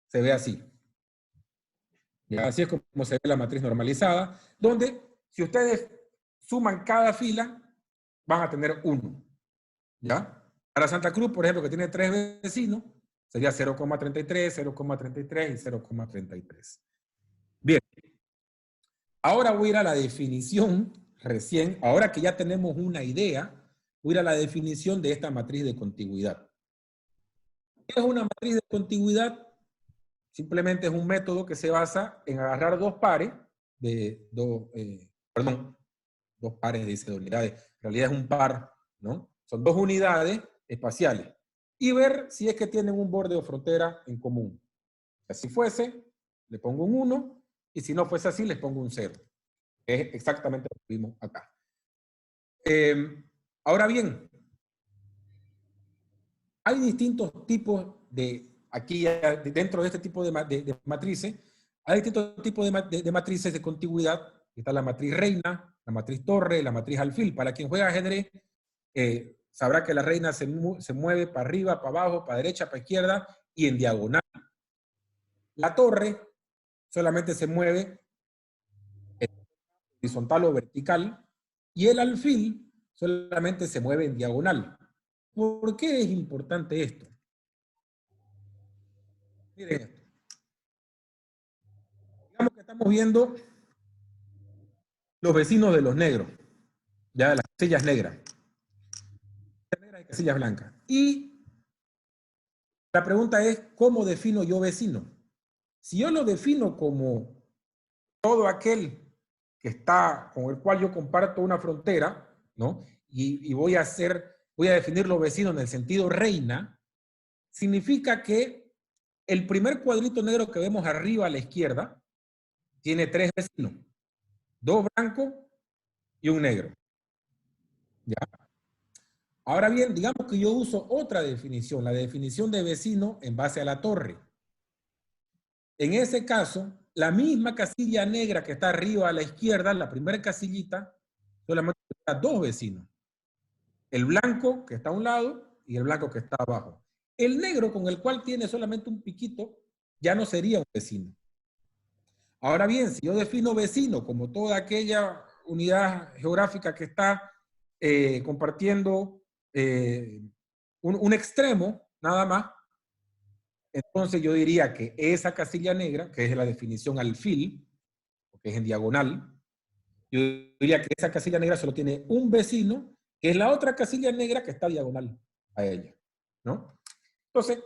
se ve así. Ya, así es como se ve la matriz normalizada, donde si ustedes suman cada fila, van a tener 1. ¿Ya? Para Santa Cruz, por ejemplo, que tiene 3 vecinos, sería 0,33, 0,33 y 0,33. Bien. Ahora voy a ir a la definición recién, ahora que ya tenemos una idea, voy a ir a la definición de esta matriz de contigüidad. ¿Qué es una matriz de contigüidad? Simplemente es un método que se basa en agarrar dos pares dos pares de unidades. En realidad es un par, ¿no? Son 2 unidades espaciales. Y ver si es que tienen un borde o frontera en común. Si fuese, le pongo un 1, y si no fuese así, les pongo un 0. Es exactamente lo que vimos acá. Ahora bien, hay distintos tipos dentro de este tipo de matrices, hay distintos tipos de matrices de contigüidad. Está la matriz reina, la matriz torre, la matriz alfil. Para quien juega ajedrez, sabrá que la reina se mueve para arriba, para abajo, para derecha, para izquierda y en diagonal. La torre solamente se mueve horizontal o vertical, y el alfil solamente se mueve en diagonal. ¿Por qué es importante esto? Miren esto. Digamos que estamos viendo los vecinos de los negros, ya de las casillas negras. Negras y casillas blancas. Y la pregunta es, ¿cómo defino yo vecino? Si yo lo defino como todo aquel que está, con el cual yo comparto una frontera, ¿no? Y voy a definir los vecinos en el sentido reina, significa que el primer cuadrito negro que vemos arriba a la izquierda tiene 3 vecinos, 2 blancos y un negro. ¿Ya? Ahora bien, digamos que yo uso otra definición, la definición de vecino en base a la torre. En ese caso, la misma casilla negra que está arriba a la izquierda, la primera casillita, solamente da 2 vecinos. El blanco que está a un lado y el blanco que está abajo. El negro con el cual tiene solamente un piquito, ya no sería un vecino. Ahora bien, si yo defino vecino como toda aquella unidad geográfica que está compartiendo un extremo, nada más, entonces yo diría que esa casilla negra, que es la definición alfil, que es en diagonal, yo diría que esa casilla negra solo tiene un vecino, que es la otra casilla negra que está diagonal a ella, ¿no? Entonces,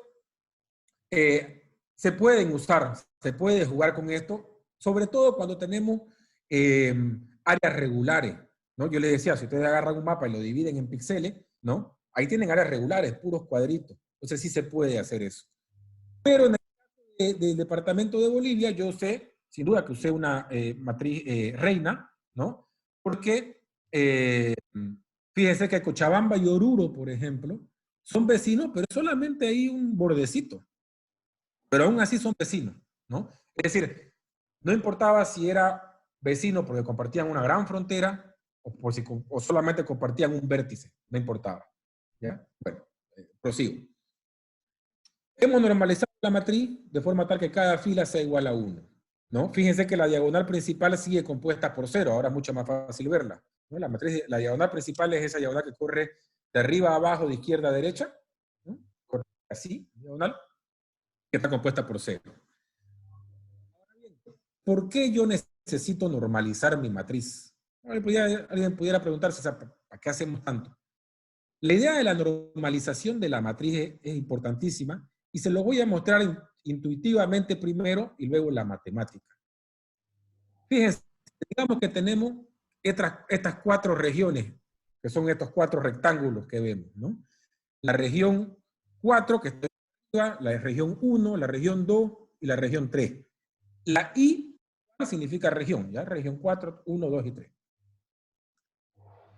se puede jugar con esto, sobre todo cuando tenemos áreas regulares, ¿no? Yo les decía, si ustedes agarran un mapa y lo dividen en píxeles, ¿no? Ahí tienen áreas regulares, puros cuadritos. Entonces sí se puede hacer eso. Pero en el caso del departamento de Bolivia, yo sé, sin duda que usé una matriz reina, ¿no? Porque fíjense que Cochabamba y Oruro, por ejemplo, son vecinos, pero solamente hay un bordecito. Pero aún así son vecinos, ¿no? Es decir, no importaba si era vecino porque compartían una gran frontera o solamente compartían un vértice, no importaba. ¿Ya? Bueno, prosigo. Hemos normalizado la matriz de forma tal que cada fila sea igual a 1, ¿no? Fíjense que la diagonal principal sigue compuesta por 0, ahora es mucho más fácil verla, ¿no? La diagonal principal es esa diagonal que corre de arriba a abajo, de izquierda a derecha, ¿no? Corre así, diagonal, que está compuesta por 0. ¿Por qué yo necesito necesito normalizar mi matriz? Alguien pudiera preguntarse, o sea, ¿para qué hacemos tanto? La idea de la normalización de la matriz es importantísima y se lo voy a mostrar intuitivamente primero y luego en la matemática. Fíjense, digamos que tenemos estas 4 regiones, que son estos 4 rectángulos que vemos, ¿no? La región 4, que está arriba, la región 1, la región 2 y la región 3. La I significa región, ¿ya? Región 4, 1, 2 y 3.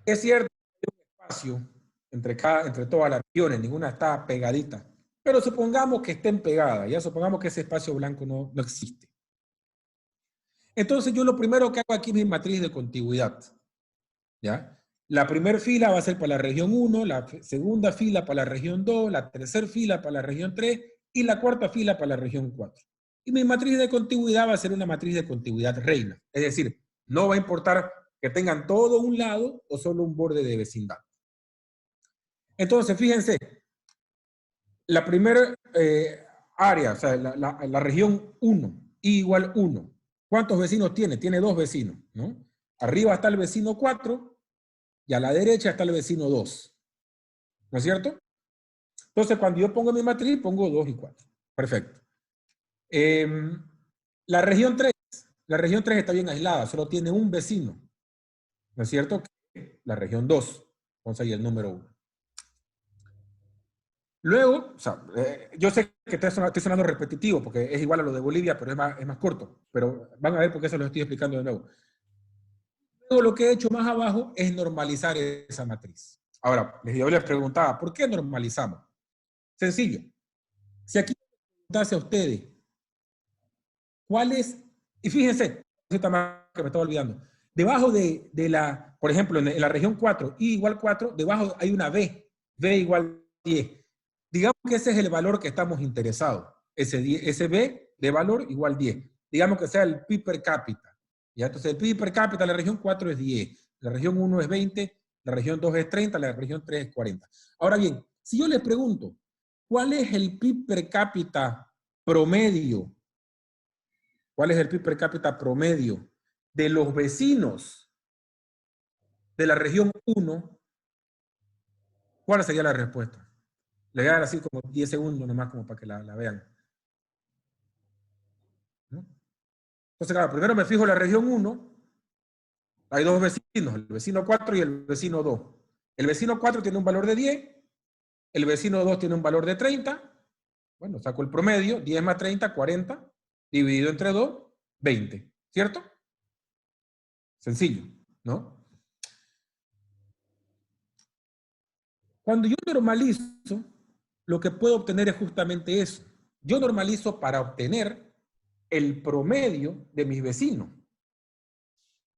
Es cierto que hay un espacio entre todas las regiones, ninguna está pegadita, pero supongamos que estén pegadas, ya supongamos que ese espacio blanco no existe. Entonces yo lo primero que hago aquí es mi matriz de contigüidad, ¿ya? La primera fila va a ser para la región 1, la segunda fila para la región 2, la tercera fila para la región 3 y la cuarta fila para la región 4. Y mi matriz de contigüidad va a ser una matriz de contigüidad reina. Es decir, no va a importar que tengan todo un lado o solo un borde de vecindad. Entonces, fíjense, la primera área, o sea, la región 1, I igual 1. ¿Cuántos vecinos tiene? Tiene 2 vecinos, ¿no? Arriba está el vecino 4 y a la derecha está el vecino 2. ¿No es cierto? Entonces, cuando yo pongo mi matriz, pongo 2 y 4. Perfecto. La región 3 está bien aislada, solo tiene un vecino. ¿No es cierto? La región 2. Entonces ahí el número 1. Luego, o sea, yo sé que estoy sonando repetitivo porque es igual a lo de Bolivia, pero es más corto. Pero van a ver por qué se lo estoy explicando de nuevo. Luego lo que he hecho más abajo es normalizar esa matriz. Ahora, yo les preguntaba, ¿por qué normalizamos? Sencillo. Si aquí les preguntase a ustedes, ¿cuál es? Y fíjense, que me estaba olvidando. Debajo de la, por ejemplo, en la región 4, I igual 4, debajo hay una B igual 10. Digamos que ese es el valor que estamos interesados. Ese B de valor igual 10. Digamos que sea el PIB per cápita. ¿Ya? Entonces el PIB per cápita de la región 4 es 10, la región 1 es 20, la región 2 es 30, la región 3 es 40. Ahora bien, si yo les pregunto, ¿cuál es el PIB per cápita promedio? ¿Cuál es el PIB per cápita promedio de los vecinos de la región 1? ¿Cuál sería la respuesta? Le voy a dar así como 10 segundos nomás como para que la vean. ¿No? Entonces, claro, primero me fijo en la región 1. Hay 2 vecinos, el vecino 4 y el vecino 2. El vecino 4 tiene un valor de 10, el vecino 2 tiene un valor de 30. Bueno, saco el promedio, 10 más 30, 40, dividido entre 2, 20. ¿Cierto? Sencillo, ¿no? Cuando yo normalizo, lo que puedo obtener es justamente eso. Yo normalizo para obtener el promedio de mis vecinos.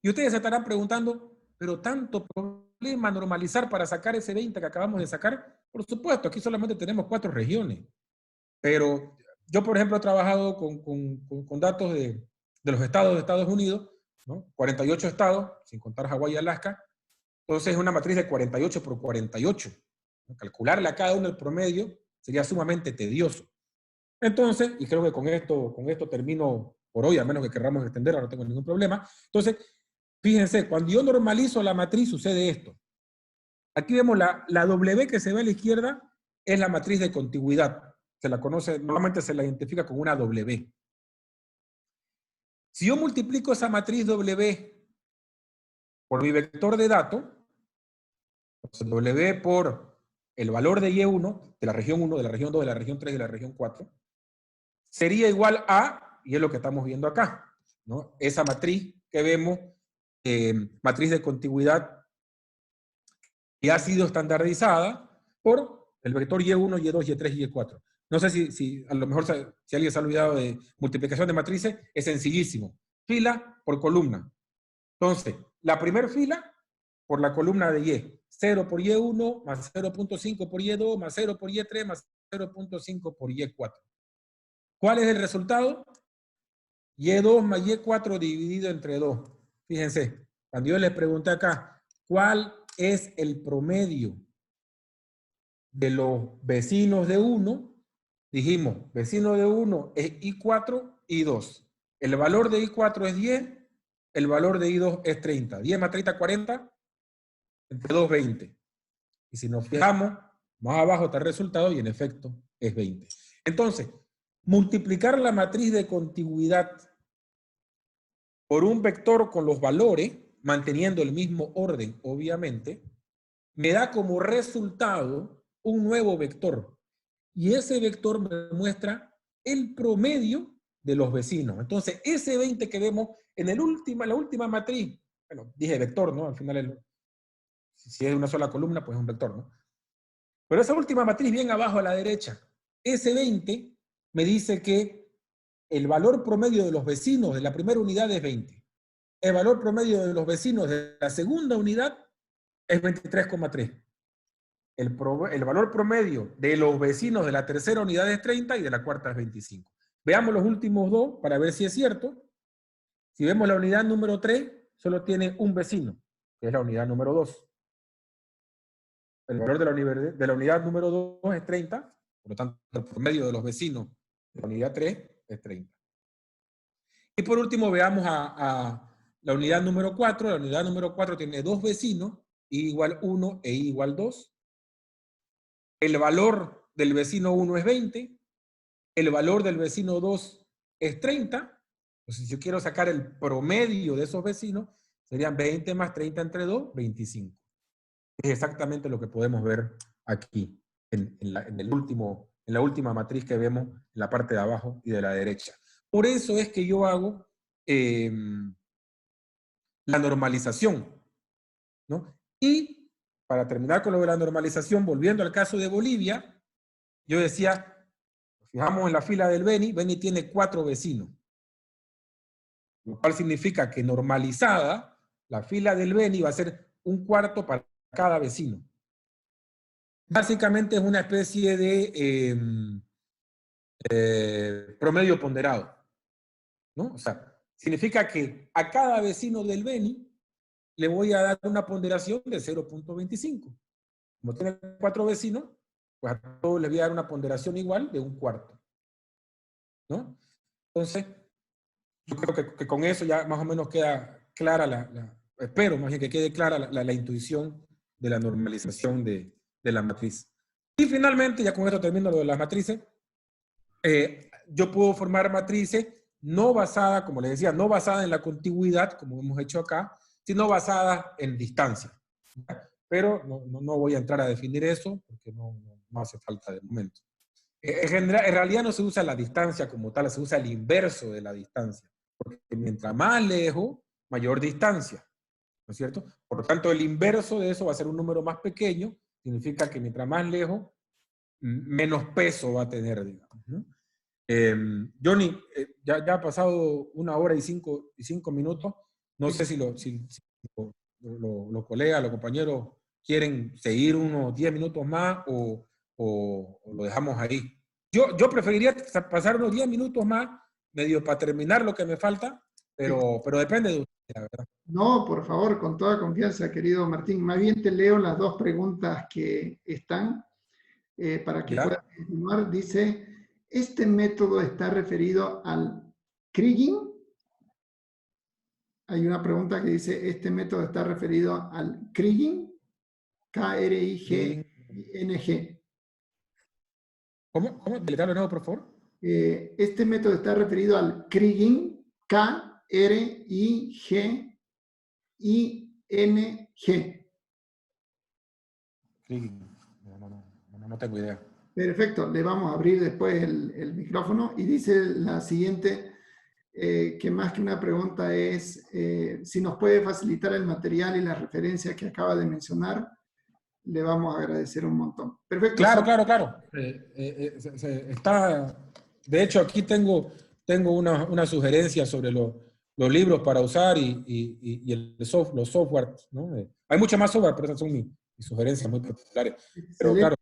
Y ustedes se estarán preguntando, ¿pero tanto problema normalizar para sacar ese 20 que acabamos de sacar? Por supuesto, aquí solamente tenemos 4 regiones. Pero yo, por ejemplo, he trabajado con datos de los estados de Estados Unidos, ¿no? 48 estados, sin contar Hawái y Alaska. Entonces es una matriz de 48 por 48. Calcularle a cada uno el promedio sería sumamente tedioso. Entonces, y creo que con esto termino por hoy, a menos que querramos extenderla, no tengo ningún problema. Entonces, fíjense, cuando yo normalizo la matriz sucede esto. Aquí vemos la W que se ve a la izquierda, es la matriz de contigüidad. Se la conoce, normalmente se la identifica con una W. Si yo multiplico esa matriz W por mi vector de datos, W por el valor de Y1, de la región 1, de la región 2, de la región 3, de la región 4, sería igual a, y es lo que estamos viendo acá, ¿no? Esa matriz que vemos, matriz de contigüidad, que ha sido estandarizada por el vector Y1, Y2, Y3 y Y4. No sé si a lo mejor si alguien se ha olvidado de multiplicación de matrices, es sencillísimo. Fila por columna. Entonces, la primera fila por la columna de Y. 0 por Y1, más 0.5 por Y2, más 0 por Y3, más 0.5 por Y4. ¿Cuál es el resultado? Y2 más Y4 dividido entre 2. Fíjense, cuando yo les pregunté acá, ¿cuál es el promedio de los vecinos de 1? Dijimos, vecino de 1 es I4, I2. El valor de I4 es 10, el valor de I2 es 30. 10 más 30, 40. Entre 2, 20. Y si nos fijamos, más abajo está el resultado y en efecto es 20. Entonces, multiplicar la matriz de contigüidad por un vector con los valores, manteniendo el mismo orden, obviamente, me da como resultado un nuevo vector. Y ese vector me muestra el promedio de los vecinos. Entonces, ese 20 que vemos en la última matriz, bueno, dije vector, ¿no? Al final, si es una sola columna, pues es un vector, ¿no? Pero esa última matriz bien abajo a la derecha, ese 20 me dice que el valor promedio de los vecinos de la primera unidad es 20. El valor promedio de los vecinos de la segunda unidad es 23,3. El valor promedio de los vecinos de la tercera unidad es 30 y de la cuarta es 25. Veamos los últimos dos para ver si es cierto. Si vemos la unidad número 3, solo tiene un vecino, que es la unidad número 2. El valor de la unidad número 2 es 30, por lo tanto, el promedio de los vecinos de la unidad 3 es 30. Y por último, veamos a la unidad número 4. La unidad número 4 tiene dos vecinos, I igual 1 e I igual 2. El valor del vecino 1 es 20. El valor del vecino 2 es 30. Entonces, si yo quiero sacar el promedio de esos vecinos, serían 20 más 30 entre 2, 25. Es exactamente lo que podemos ver aquí, en la última matriz que vemos en la parte de abajo y de la derecha. Por eso es que yo hago la normalización, ¿no? Y para terminar con lo de la normalización, volviendo al caso de Bolivia, yo decía, fijamos en la fila del Beni, Beni tiene 4 vecinos, lo cual significa que normalizada, la fila del Beni va a ser un cuarto para cada vecino. Básicamente es una especie de promedio ponderado, ¿no? O sea, significa que a cada vecino del Beni le voy a dar una ponderación de 0.25. Como tiene 4 vecinos, pues a todos les voy a dar una ponderación igual de un cuarto, ¿no? Entonces, yo creo que con eso ya más o menos queda clara espero más bien que quede clara la intuición de la normalización de la matriz. Y finalmente, ya con esto termino lo de las matrices, yo puedo formar matrices no basadas, como les decía, no basadas en la contigüidad, como hemos hecho acá, sino basadas en distancia. Pero no voy a entrar a definir eso, porque no hace falta de momento. En realidad no se usa la distancia como tal, se usa el inverso de la distancia. Porque mientras más lejos, mayor distancia, ¿no es cierto? Por lo tanto, el inverso de eso va a ser un número más pequeño, significa que mientras más lejos, menos peso va a tener, digamos, ¿no? Johnny, ya ha pasado 1 hora y 5 minutos. No sé si los colegas, los compañeros quieren seguir unos 10 minutos más o lo dejamos ahí. Yo preferiría pasar unos 10 minutos más, medio para terminar lo que me falta, pero depende de usted, la verdad. No, por favor, con toda confianza, querido Martín. Más bien te leo las 2 preguntas que están para que puedas continuar. Dice, ¿este método está referido al Kriging? Hay una pregunta que dice, ¿este método está referido al Kriging? K-R-I-G-I-N-G. ¿Cómo? Deletrarlo de nuevo, por favor. Este método está referido al Kriging, K-R-I-G-I-N-G. No tengo idea. Perfecto, le vamos a abrir después el micrófono y dice la siguiente, que más que una pregunta es si nos puede facilitar el material y las referencias que acaba de mencionar, le vamos a agradecer un montón. Perfecto. Claro. Está, de hecho, aquí tengo una sugerencia sobre los libros para usar y los software, ¿no? Hay mucho más software, pero esas son mis sugerencias muy particulares. Pero claro.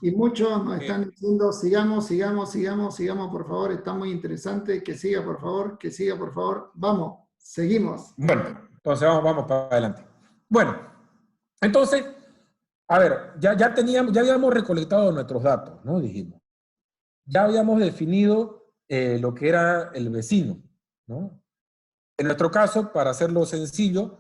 Y muchos nos están diciendo, sigamos, por favor, está muy interesante, que siga, por favor. Vamos, seguimos. Bueno, entonces vamos para adelante. Bueno, entonces, a ver, ya habíamos recolectado nuestros datos, ¿no? Dijimos. Ya habíamos definido lo que era el vecino, ¿no? En nuestro caso, para hacerlo sencillo,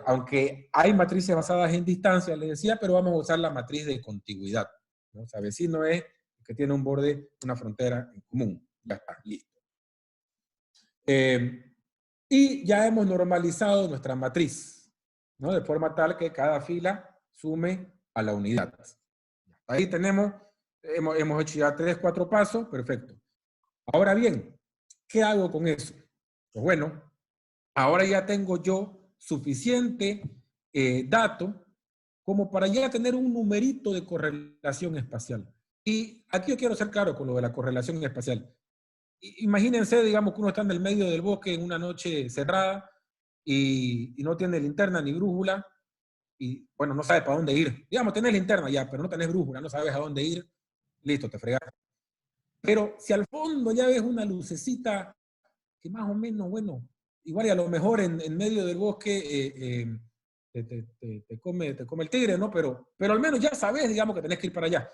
aunque hay matrices basadas en distancia, les decía, pero vamos a usar la matriz de contigüidad, ¿no? O sea, vecino es el que tiene un borde, una frontera en común. Ya está, listo. Y ya hemos normalizado nuestra matriz, ¿no? De forma tal que cada fila sume a la unidad. Ahí tenemos, hemos hecho ya 3, 4 pasos, perfecto. Ahora bien, ¿qué hago con eso? Pues bueno, ahora ya tengo yo suficiente dato como para ya tener un numerito de correlación espacial. Y aquí yo quiero ser claro con lo de la correlación espacial. Imagínense, digamos, que uno está en el medio del bosque en una noche cerrada y no tiene linterna ni brújula y, bueno, no sabe para dónde ir. Digamos, tenés linterna ya, pero no tenés brújula, no sabes a dónde ir. Listo, te fregaste. Pero si al fondo ya ves una lucecita que más o menos, bueno, igual y a lo mejor en medio del bosque te come el tigre, ¿no? Pero al menos ya sabes, digamos, que tenés que ir para allá.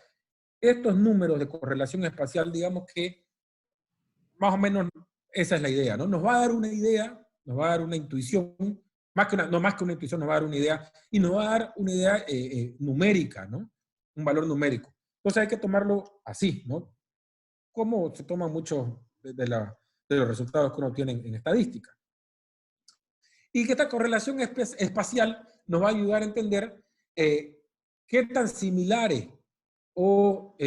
Estos números de correlación espacial, digamos que más o menos esa es la idea, ¿no? Nos va a dar una idea, nos va a dar una intuición, no más que una intuición, nos va a dar una idea, y nos va a dar una idea numérica, ¿no? Un valor numérico. Entonces hay que tomarlo así, ¿no? Como se toman muchos de los resultados que uno tiene en estadística. Y que esta correlación espacial nos va a ayudar a entender qué tan similares o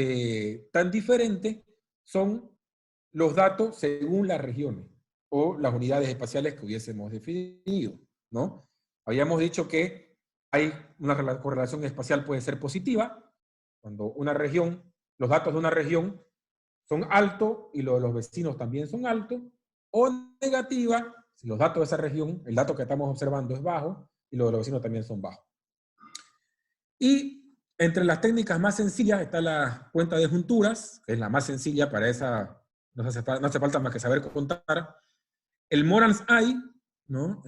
tan diferentes son los datos según las regiones o las unidades espaciales que hubiésemos definido, ¿no? Habíamos dicho que hay una correlación espacial puede ser positiva, cuando una región, los datos de una región son altos y los vecinos también son altos, o negativa, si los datos de esa región, el dato que estamos observando es bajo y los de los vecinos también son bajos. Y entre las técnicas más sencillas está la cuenta de junturas, que es la más sencilla para esa, no hace falta más que saber contar. El Moran's I, ¿no?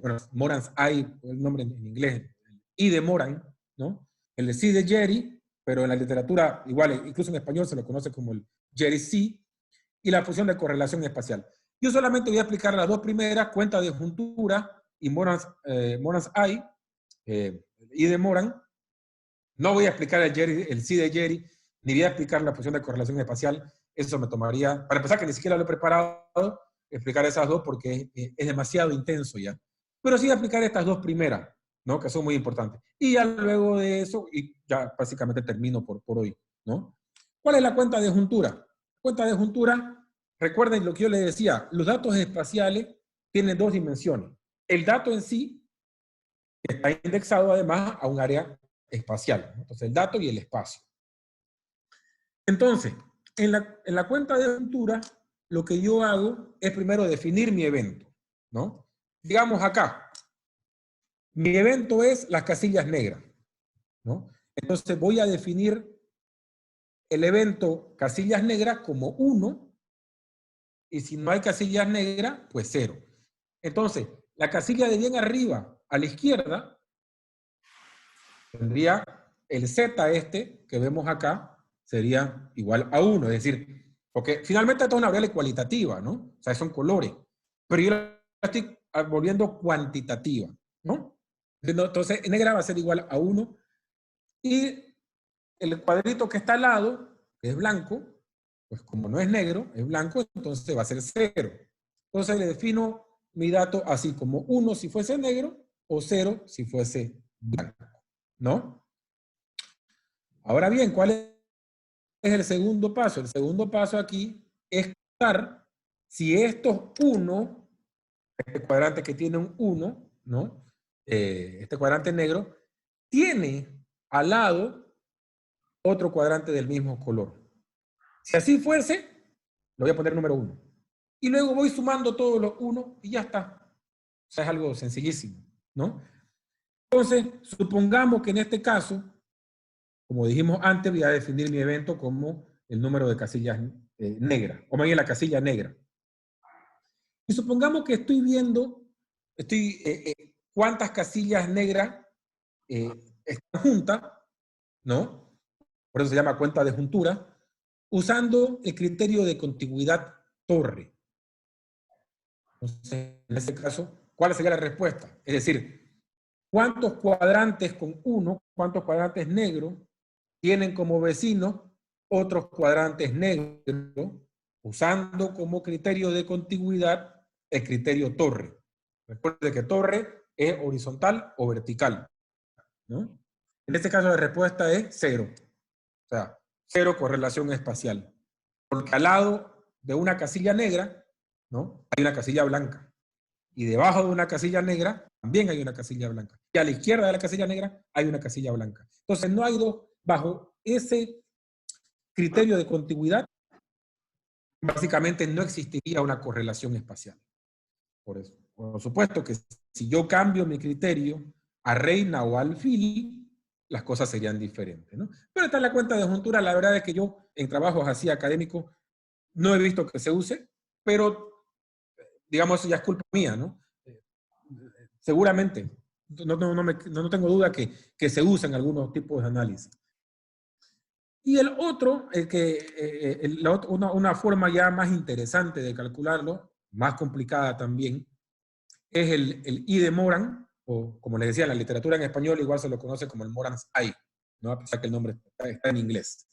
Bueno, Moran's I, el nombre en inglés, el I de Moran, ¿no? El C de Jerry, pero en la literatura, igual, incluso en español se lo conoce como el Jerry C, y la función de correlación espacial. Yo solamente voy a explicar las dos primeras, cuenta de juntura y Moran's I, el I de Moran. No voy a explicar el C de Jerry, ni voy a explicar la función de correlación espacial. Eso me tomaría, para empezar, que ni siquiera lo he preparado, explicar esas dos porque es demasiado intenso ya. Pero sí voy a explicar estas dos primeras, ¿no? Que son muy importantes. Y ya luego de eso, y ya básicamente termino por hoy, ¿no? ¿Cuál es la cuenta de juntura? Cuenta de juntura, recuerden lo que yo les decía, los datos espaciales tienen dos dimensiones. El dato en sí está indexado además a un área espacial, ¿no? Entonces el dato y el espacio. Entonces, en la cuenta de juntura, lo que yo hago es primero definir mi evento, ¿no? Digamos acá, mi evento es las casillas negras, ¿no? Entonces voy a definir el evento casillas negras como 1, y si no hay casillas negras, pues 0. Entonces, la casilla de bien arriba a la izquierda tendría el Z que vemos acá, sería igual a 1, es decir, porque finalmente esto es una variable cualitativa, ¿no? O sea, son colores, pero yo la estoy volviendo cuantitativa, ¿no? Entonces, negra va a ser igual a 1, y el cuadrito que está al lado, que es blanco, pues como no es negro, es blanco, entonces va a ser 0. Entonces le defino mi dato así, como 1 si fuese negro, o 0 si fuese blanco, ¿no? Ahora bien, ¿cuál es el segundo paso? El segundo paso aquí es contar si estos 1, este cuadrante que tiene un 1, ¿no? Este cuadrante negro, tiene al lado otro cuadrante del mismo color. Si así fuese, le voy a poner número 1. Y luego voy sumando todos los 1 y ya está. O sea, es algo sencillísimo, ¿no? Entonces, supongamos que en este caso, como dijimos antes, voy a definir mi evento como el número de casillas negras, o más bien la casilla negra. Y supongamos que estoy viendo cuántas casillas negras están juntas, ¿no? Por eso se llama cuenta de juntura, usando el criterio de contigüidad torre. Entonces, en ese caso, ¿cuál sería la respuesta? Es decir, ¿cuántos cuadrantes con 1, cuántos cuadrantes negros tienen como vecinos otros cuadrantes negros, usando como criterio de contigüidad el criterio torre? Recuerde que torre es horizontal o vertical, ¿no? En este caso la respuesta es 0. O sea, 0 correlación espacial. Porque al lado de una casilla negra, ¿no?, hay una casilla blanca. Y debajo de una casilla negra también hay una casilla blanca. Y a la izquierda de la casilla negra hay una casilla blanca. Entonces no hay dos. Bajo ese criterio de contigüidad, básicamente no existiría una correlación espacial. Por eso, por supuesto que si yo cambio mi criterio a reina o alfil, las cosas serían diferentes, ¿no? Pero esta es la cuenta de juntura. La verdad es que yo en trabajos así académicos no he visto que se use, pero digamos, eso ya es culpa mía, ¿no? Seguramente, no tengo duda que se usan algunos tipos de análisis. Y el otro, una forma ya más interesante de calcularlo, más complicada también, es el I de Moran, o como les decía, en la literatura en español igual se lo conoce como el Moran's I, ¿no? A pesar que el nombre está en inglés.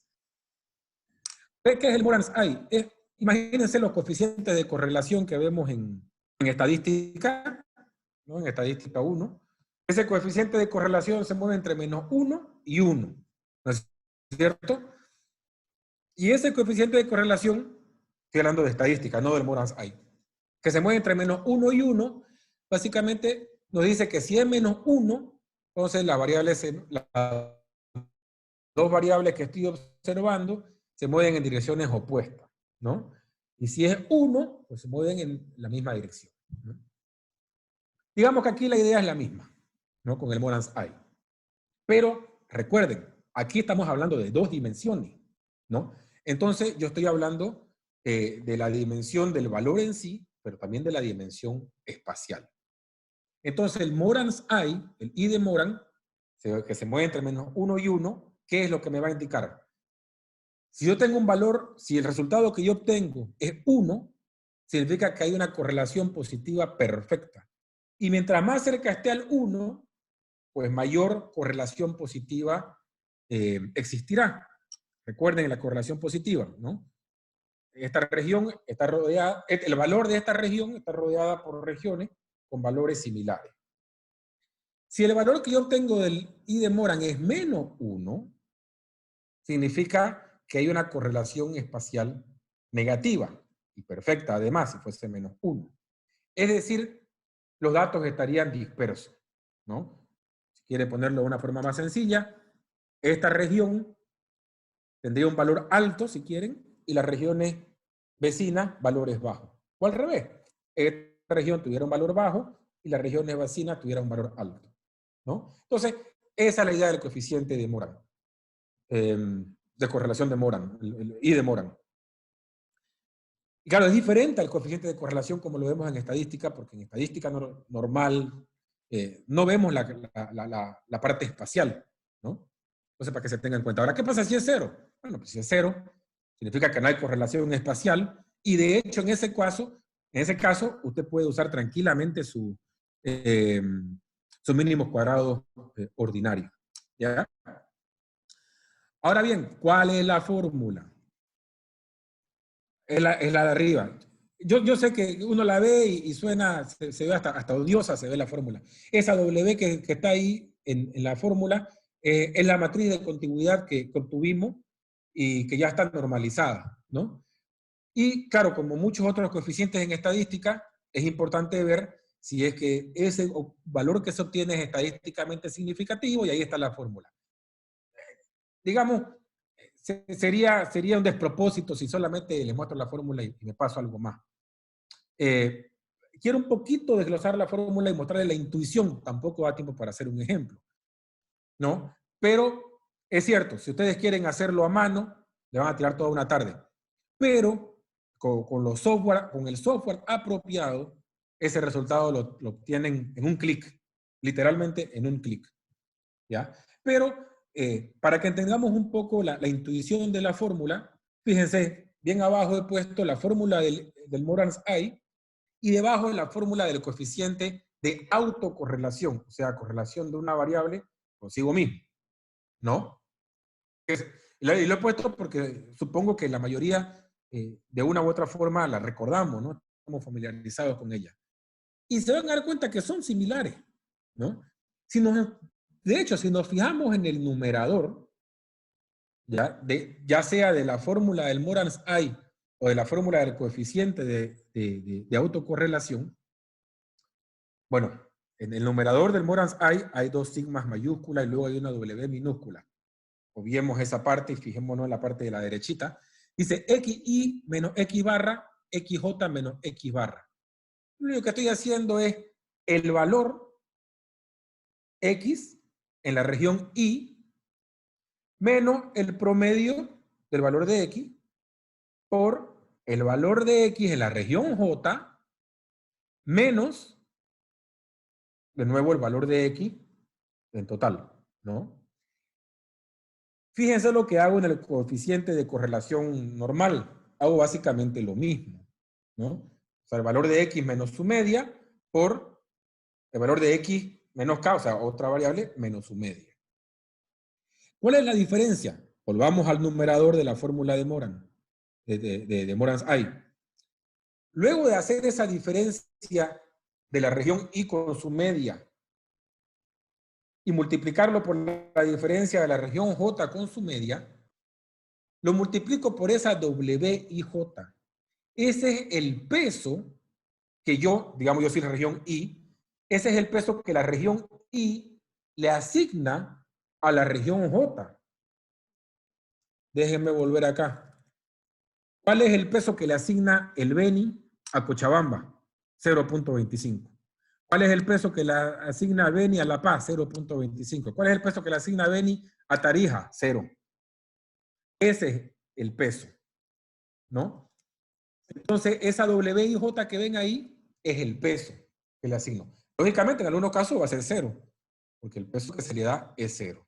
¿Qué es el Moran's I? Imagínense los coeficientes de correlación que vemos en estadística, ¿no? En estadística 1. Ese coeficiente de correlación se mueve entre -1 y 1, ¿no es cierto? Y ese coeficiente de correlación, estoy hablando de estadística, no del Moran's I, que se mueve entre -1 y 1, básicamente nos dice que si es -1, entonces las dos variables que estoy observando se mueven en direcciones opuestas, ¿no? Y si es 1, pues se mueven en la misma dirección, ¿no? Digamos que aquí la idea es la misma, ¿no? Con el Moran's I. Pero recuerden, aquí estamos hablando de 2 dimensiones, ¿no? Entonces yo estoy hablando de la dimensión del valor en sí, pero también de la dimensión espacial. Entonces el Moran's I, el I de Moran, que se mueve entre -1 y 1, ¿qué es lo que me va a indicar? Si yo tengo un valor, si el resultado que yo obtengo es 1, significa que hay una correlación positiva perfecta. Y mientras más cerca esté al 1, pues mayor correlación positiva existirá. Recuerden la correlación positiva, ¿no? Esta región está rodeada, el valor de esta región está rodeada por regiones con valores similares. Si el valor que yo obtengo del I de Moran es -1, significa que hay una correlación espacial negativa y perfecta, además, si fuese -1. Es decir, los datos estarían dispersos, ¿no? Si quiere ponerlo de una forma más sencilla, esta región tendría un valor alto, si quieren, y las regiones vecinas, valores bajos. O al revés, esta región tuviera un valor bajo y las regiones vecinas tuvieran un valor alto, ¿no? Entonces, esa es la idea del coeficiente de Moran, de correlación de Moran, el I de Moran. Y claro, es diferente al coeficiente de correlación como lo vemos en estadística, porque en estadística normal no vemos la parte espacial, ¿no? Entonces, para que se tenga en cuenta. Ahora, ¿qué pasa si es 0? Bueno, pues si es 0, significa que no hay correlación espacial, y de hecho, en ese caso, usted puede usar tranquilamente sus mínimos cuadrados ordinarios, ¿ya? Ahora bien, ¿cuál es la fórmula? Es la de arriba. Yo sé que uno la ve y suena, se ve hasta odiosa, se ve la fórmula. Esa W que está ahí en la fórmula es la matriz de contigüidad que obtuvimos y que ya está normalizada, ¿no? Y claro, como muchos otros coeficientes en estadística, es importante ver si es que ese valor que se obtiene es estadísticamente significativo, y ahí está la fórmula. Digamos, sería un despropósito si solamente les muestro la fórmula y me paso algo más. Quiero un poquito desglosar la fórmula y mostrarles la intuición. Tampoco da tiempo para hacer un ejemplo, ¿no? Pero es cierto, si ustedes quieren hacerlo a mano, le van a tirar toda una tarde. Pero con el software apropiado, ese resultado lo obtienen en un clic, literalmente en un clic, ¿ya? Pero para que entendamos un poco la intuición de la fórmula, fíjense, bien abajo he puesto la fórmula del Moran's I, y debajo la fórmula del coeficiente de autocorrelación, o sea, correlación de una variable consigo mismo, ¿no? Y lo he puesto porque supongo que la mayoría, de una u otra forma, la recordamos, ¿no? Estamos familiarizados con ella. Y se van a dar cuenta que son similares, ¿no? De hecho, si nos fijamos en el numerador, ya sea de la fórmula del Morans-Ay o de la fórmula del coeficiente de autocorrelación, bueno, en el numerador del Morans-Ay hay dos sigmas mayúsculas y luego hay una W minúscula. Obviemos esa parte y fijémonos en la parte de la derechita. Dice XI menos X barra, XJ menos X barra. Lo único que estoy haciendo es el valor X en la región Y menos el promedio del valor de X por el valor de X en la región J menos, de nuevo, el valor de X en total, ¿no? Fíjense lo que hago en el coeficiente de correlación normal. Hago básicamente lo mismo, ¿no? O sea, el valor de X menos su media por el valor de X menos K, o sea, otra variable, menos su media. ¿Cuál es la diferencia? Volvamos al numerador de la fórmula de Moran, de Morans-Ay. Luego de hacer esa diferencia de la región I con su media y multiplicarlo por la diferencia de la región J con su media, lo multiplico por esa WIJ. Ese es el peso que digamos yo soy la región I, ese es el peso que la región I le asigna a la región J. Déjenme volver acá. ¿Cuál es el peso que le asigna el Beni a Cochabamba? 0.25. ¿Cuál es el peso que le asigna Beni a La Paz? 0.25. ¿Cuál es el peso que le asigna Beni a Tarija? 0. Ese es el peso, ¿no? Entonces, esa WIJ que ven ahí es el peso que le asigno. Lógicamente, en algunos casos va a ser 0, porque el peso que se le da es 0.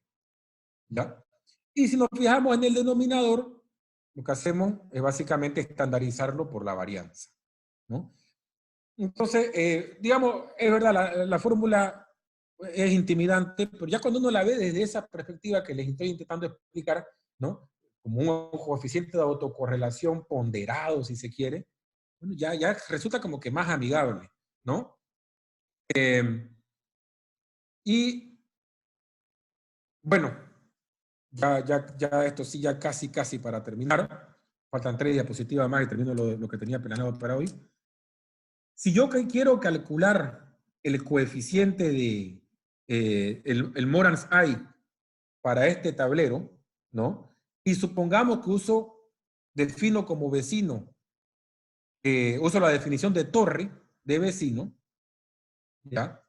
¿Ya? Y si nos fijamos en el denominador, lo que hacemos es básicamente estandarizarlo por la varianza, ¿no? Entonces, digamos, es verdad, la fórmula es intimidante, pero ya cuando uno la ve desde esa perspectiva que les estoy intentando explicar, ¿no? Como un coeficiente de autocorrelación ponderado, si se quiere, bueno, ya resulta como que más amigable, ¿no? Y, bueno, ya esto sí, ya casi para terminar. Faltan 3 diapositivas más y termino lo que tenía planeado para hoy. Si yo quiero calcular el coeficiente de el Morans-Ay para este tablero, ¿no? Y supongamos que defino como vecino, uso la definición de torre de vecino, ¿ya?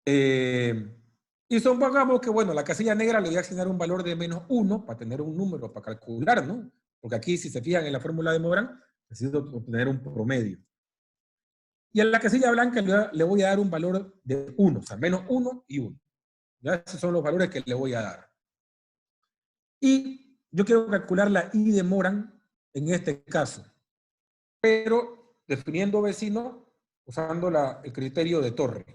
Y supongamos que, bueno, la casilla negra le voy a asignar un valor de -1 para tener un número para calcular, ¿no? Porque aquí, si se fijan en la fórmula de Morán, necesito obtener un promedio. Y a la casilla blanca le voy a dar un valor de 1, o sea, -1 y 1. ¿Ya? Esos son los valores que le voy a dar. Y yo quiero calcular la I de Morán en este caso, pero definiendo vecino usando el criterio de torre.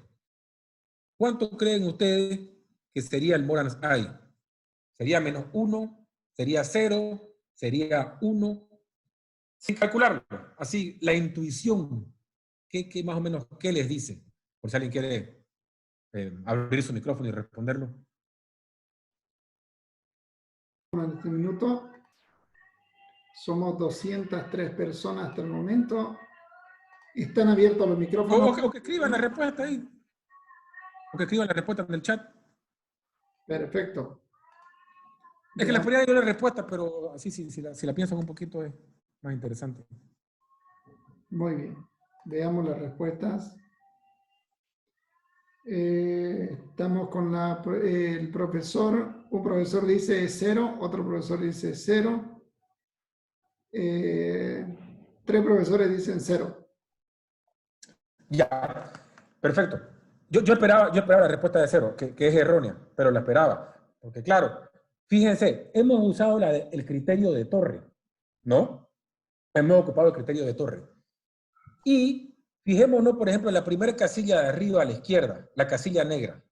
¿Cuánto creen ustedes que sería el Morans-Ay? ¿Sería -1? ¿Sería 0? ¿Sería 1? Sin calcularlo. Así, la intuición. ¿Qué más o menos, qué les dice? Por si alguien quiere abrir su micrófono y responderlo. En este minuto somos 203 personas hasta el momento. Están abiertos los micrófonos. O que escriban la respuesta ahí. O que escriban la respuesta en el chat. Perfecto. Es que les podría dar la respuesta, pero así si la piensan un poquito es más interesante. Muy bien. Veamos las respuestas. Estamos con el profesor. Un profesor dice 0, otro profesor dice 0. 3 profesores dicen 0. Ya, perfecto. Yo esperaba la respuesta de 0, que es errónea, pero la esperaba. Porque claro, fíjense, hemos usado el criterio de torre, ¿no? Hemos ocupado el criterio de torre. Y fijémonos, por ejemplo, en la primera casilla de arriba a la izquierda, la casilla negra.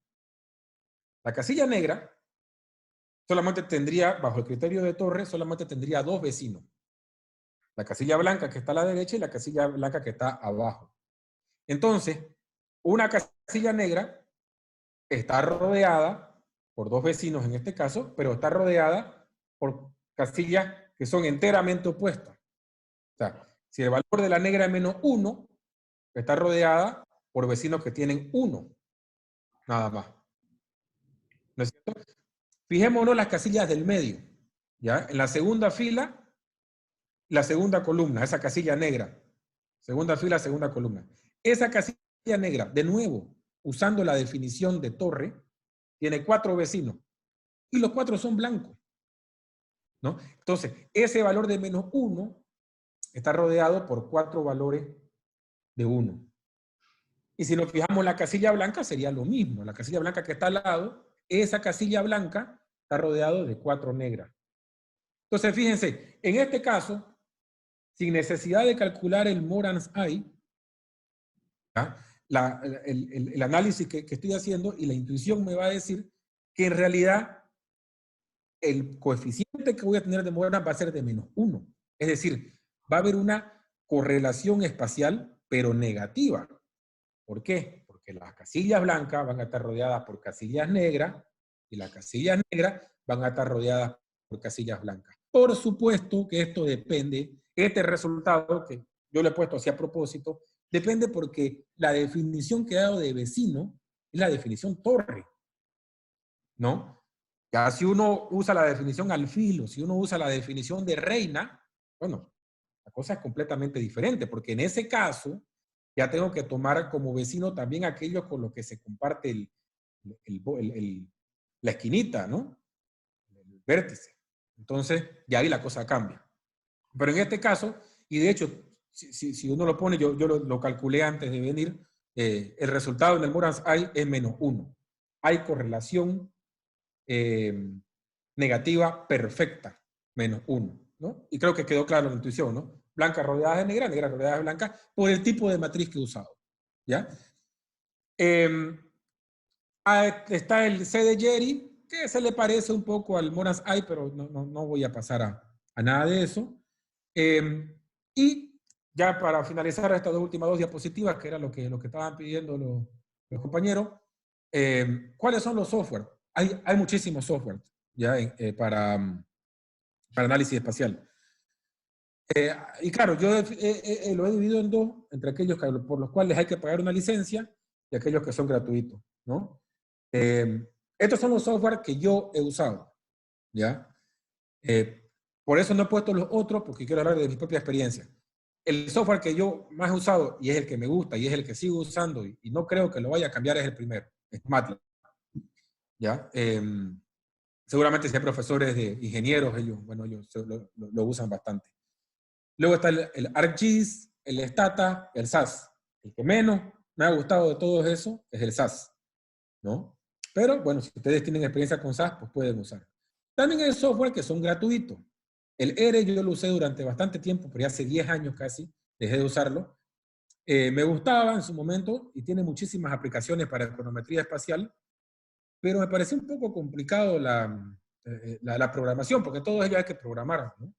La casilla negra solamente tendría, bajo el criterio de Torre, solamente tendría 2 vecinos. La casilla blanca que está a la derecha y la casilla blanca que está abajo. Entonces, una casilla negra está rodeada por 2 vecinos en este caso, pero está rodeada por casillas que son enteramente opuestas. O sea, si el valor de la negra es -1, está rodeada por vecinos que tienen 1, nada más. ¿No es cierto? Fijémonos las casillas del medio. ¿Ya? En la segunda fila, la segunda columna, esa casilla negra. Segunda fila, segunda columna. Esa casilla negra, de nuevo, usando la definición de Torre, tiene 4 vecinos. Y los 4 son blancos, ¿no? Entonces, ese valor de -1 está rodeado por 4 valores de 1. Y si nos fijamos en la casilla blanca, sería lo mismo. La casilla blanca que está al lado, esa casilla blanca está rodeado de 4 negras. Entonces, fíjense, en este caso, sin necesidad de calcular el Moran's I, el análisis que estoy haciendo y la intuición me va a decir que en realidad el coeficiente que voy a tener de Moran va a ser de -1. Es decir, va a haber una correlación espacial, pero negativa. ¿Por qué? Porque las casillas blancas van a estar rodeadas por casillas negras y las casillas negras van a estar rodeadas por casillas blancas. Por supuesto que esto depende, este resultado que yo le he puesto así a propósito, depende porque la definición que he dado de vecino es la definición Torre, ¿no? Ya si uno usa la definición alfil o si uno usa la definición de reina, bueno, la cosa es completamente diferente, porque en ese caso ya tengo que tomar como vecino también aquellos con los que se comparte la esquinita, ¿no? El vértice. Entonces, ya ahí la cosa cambia. Pero en este caso, y de hecho, si uno lo pone, yo lo calculé antes de venir, el resultado en el Moran's I es -1. Hay correlación negativa perfecta, -1, ¿no? Y creo que quedó claro la intuición, ¿no? Blanca rodeada de negra, negra rodeada de blanca, por el tipo de matriz que he usado, ¿ya? Está el C de Jerry, que se le parece un poco al Moran's I, pero no voy a pasar a nada de eso. Y ya para finalizar estas últimas 2 diapositivas, que era lo que estaban pidiendo los compañeros, ¿cuáles son los software? Hay muchísimos software ya para análisis espacial. Y claro, yo lo he dividido en 2, entre aquellos por los cuales hay que pagar una licencia y aquellos que son gratuitos, ¿no? Estos son los software que yo he usado, ¿ya? Por eso no he puesto los otros, porque quiero hablar de mi propia experiencia. El software que yo más he usado, y es el que me gusta, y es el que sigo usando, y no creo que lo vaya a cambiar, es el primero, es MATLAB, ¿ya? Seguramente si hay profesores de ingenieros, ellos lo usan bastante. Luego está el ArcGIS, el Stata, el SAS. El que menos me ha gustado de todo eso es el SAS, ¿no? Pero bueno, si ustedes tienen experiencia con SAS, pues pueden usar. También hay software que son gratuitos. El ERE yo lo usé durante bastante tiempo, pero ya hace 10 años casi, dejé de usarlo. Me gustaba en su momento y tiene muchísimas aplicaciones para econometría espacial, pero me pareció un poco complicado la programación, porque todo ello hay que programar, ¿no?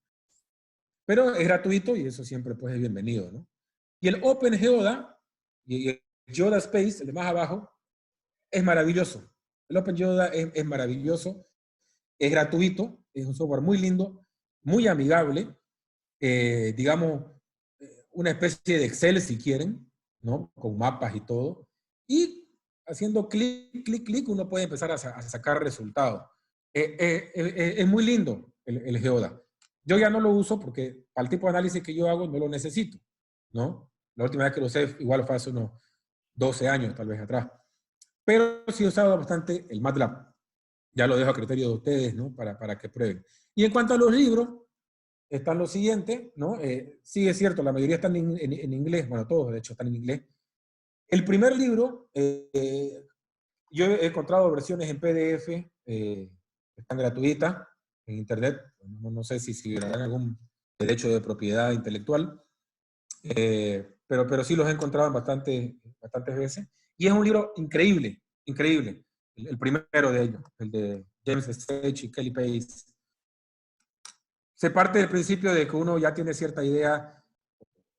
Pero es gratuito y eso siempre pues es bienvenido, ¿no? Y el OpenGeoda, y el Geoda Space, el de más abajo, es maravilloso. El OpenGeoda es maravilloso, es gratuito, es un software muy lindo, muy amigable, digamos, una especie de Excel si quieren, ¿no? Con mapas y todo. Y haciendo clic, clic, clic, uno puede empezar a sacar resultados. Es muy lindo el Geoda. Yo ya no lo uso porque para el tipo de análisis que yo hago no lo necesito, ¿no? La última vez que lo usé igual fue hace unos 12 años tal vez atrás. Pero sí he usado bastante el MATLAB. Ya lo dejo a criterio de ustedes, ¿no? Para que prueben. Y en cuanto a los libros, están los siguientes, ¿no? Sí es cierto, la mayoría están en inglés, bueno, todos de hecho están en inglés. El primer libro, yo he encontrado versiones en PDF, están gratuitas en internet, no sé si habrá algún derecho de propiedad intelectual, pero sí los he encontrado en bastantes veces. Y es un libro increíble, increíble. El primero de ellos, el de James Stage y Kelly Pace. Se parte del principio de que uno ya tiene cierta idea,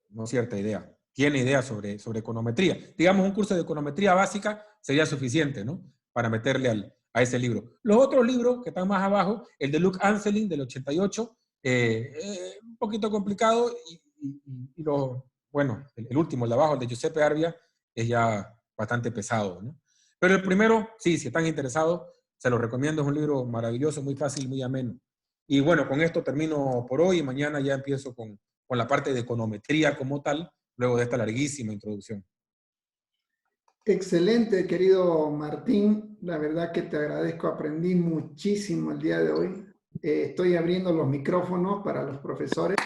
no cierta idea, tiene idea sobre econometría. Digamos, un curso de econometría básica sería suficiente, ¿no? Para meterle a ese libro. Los otros libros que están más abajo, el de Luke Anselin del 88, un poquito complicado, y bueno, el último, el de abajo, el de Giuseppe Arbia, es ya bastante pesado, ¿no? Pero el primero, sí, si están interesados, se los recomiendo, es un libro maravilloso, muy fácil, muy ameno. Y bueno, con esto termino por hoy y mañana ya empiezo con la parte de econometría como tal, luego de esta larguísima introducción. Excelente, querido Martín. La verdad que te agradezco, aprendí muchísimo el día de hoy. Estoy abriendo los micrófonos para los profesores.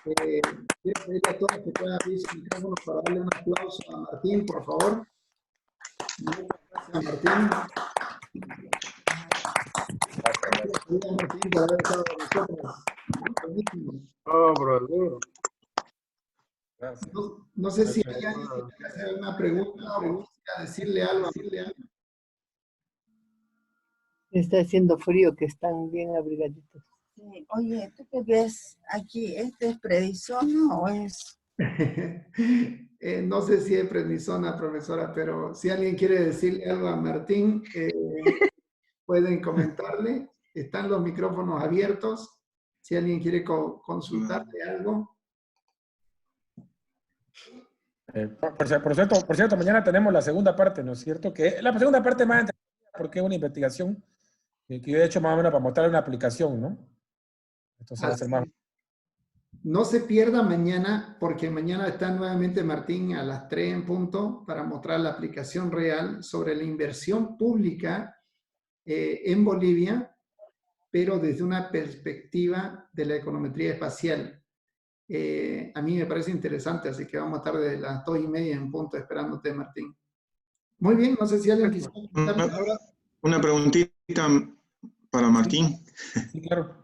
Quiero pedirle a todos que puedan abrir sus micrófonos para darle un aplauso a Martín, por favor. Muchas gracias, Martín. Gracias, Martín, por haber estado con nosotros. Buenísimo. Oh, brother. Gracias. No sé si hay alguien que quiera hacer una pregunta o decirle algo. Está haciendo frío, que están bien abrigaditos. Sí. Oye, ¿tú qué ves aquí? ¿Este es prednisona o es...? No sé si es prednisona, profesora, pero si alguien quiere decirle algo a Martín, pueden comentarle. Están los micrófonos abiertos. Si alguien quiere consultarle algo. Por cierto, mañana tenemos la segunda parte, ¿no es cierto? Que la segunda parte más interesante porque es una investigación que yo he hecho más o menos para mostrar una aplicación, ¿no? Entonces va a ser más... No se pierda mañana, porque mañana está nuevamente Martín a las 3 en punto para mostrar la aplicación real sobre la inversión pública en Bolivia, pero desde una perspectiva de la econometría espacial. A mí me parece interesante, así que vamos a estar de las 2:30 en punto esperándote, Martín. Muy bien, no sé si alguien quisiera comentar. Una preguntita para Martín. Sí, claro.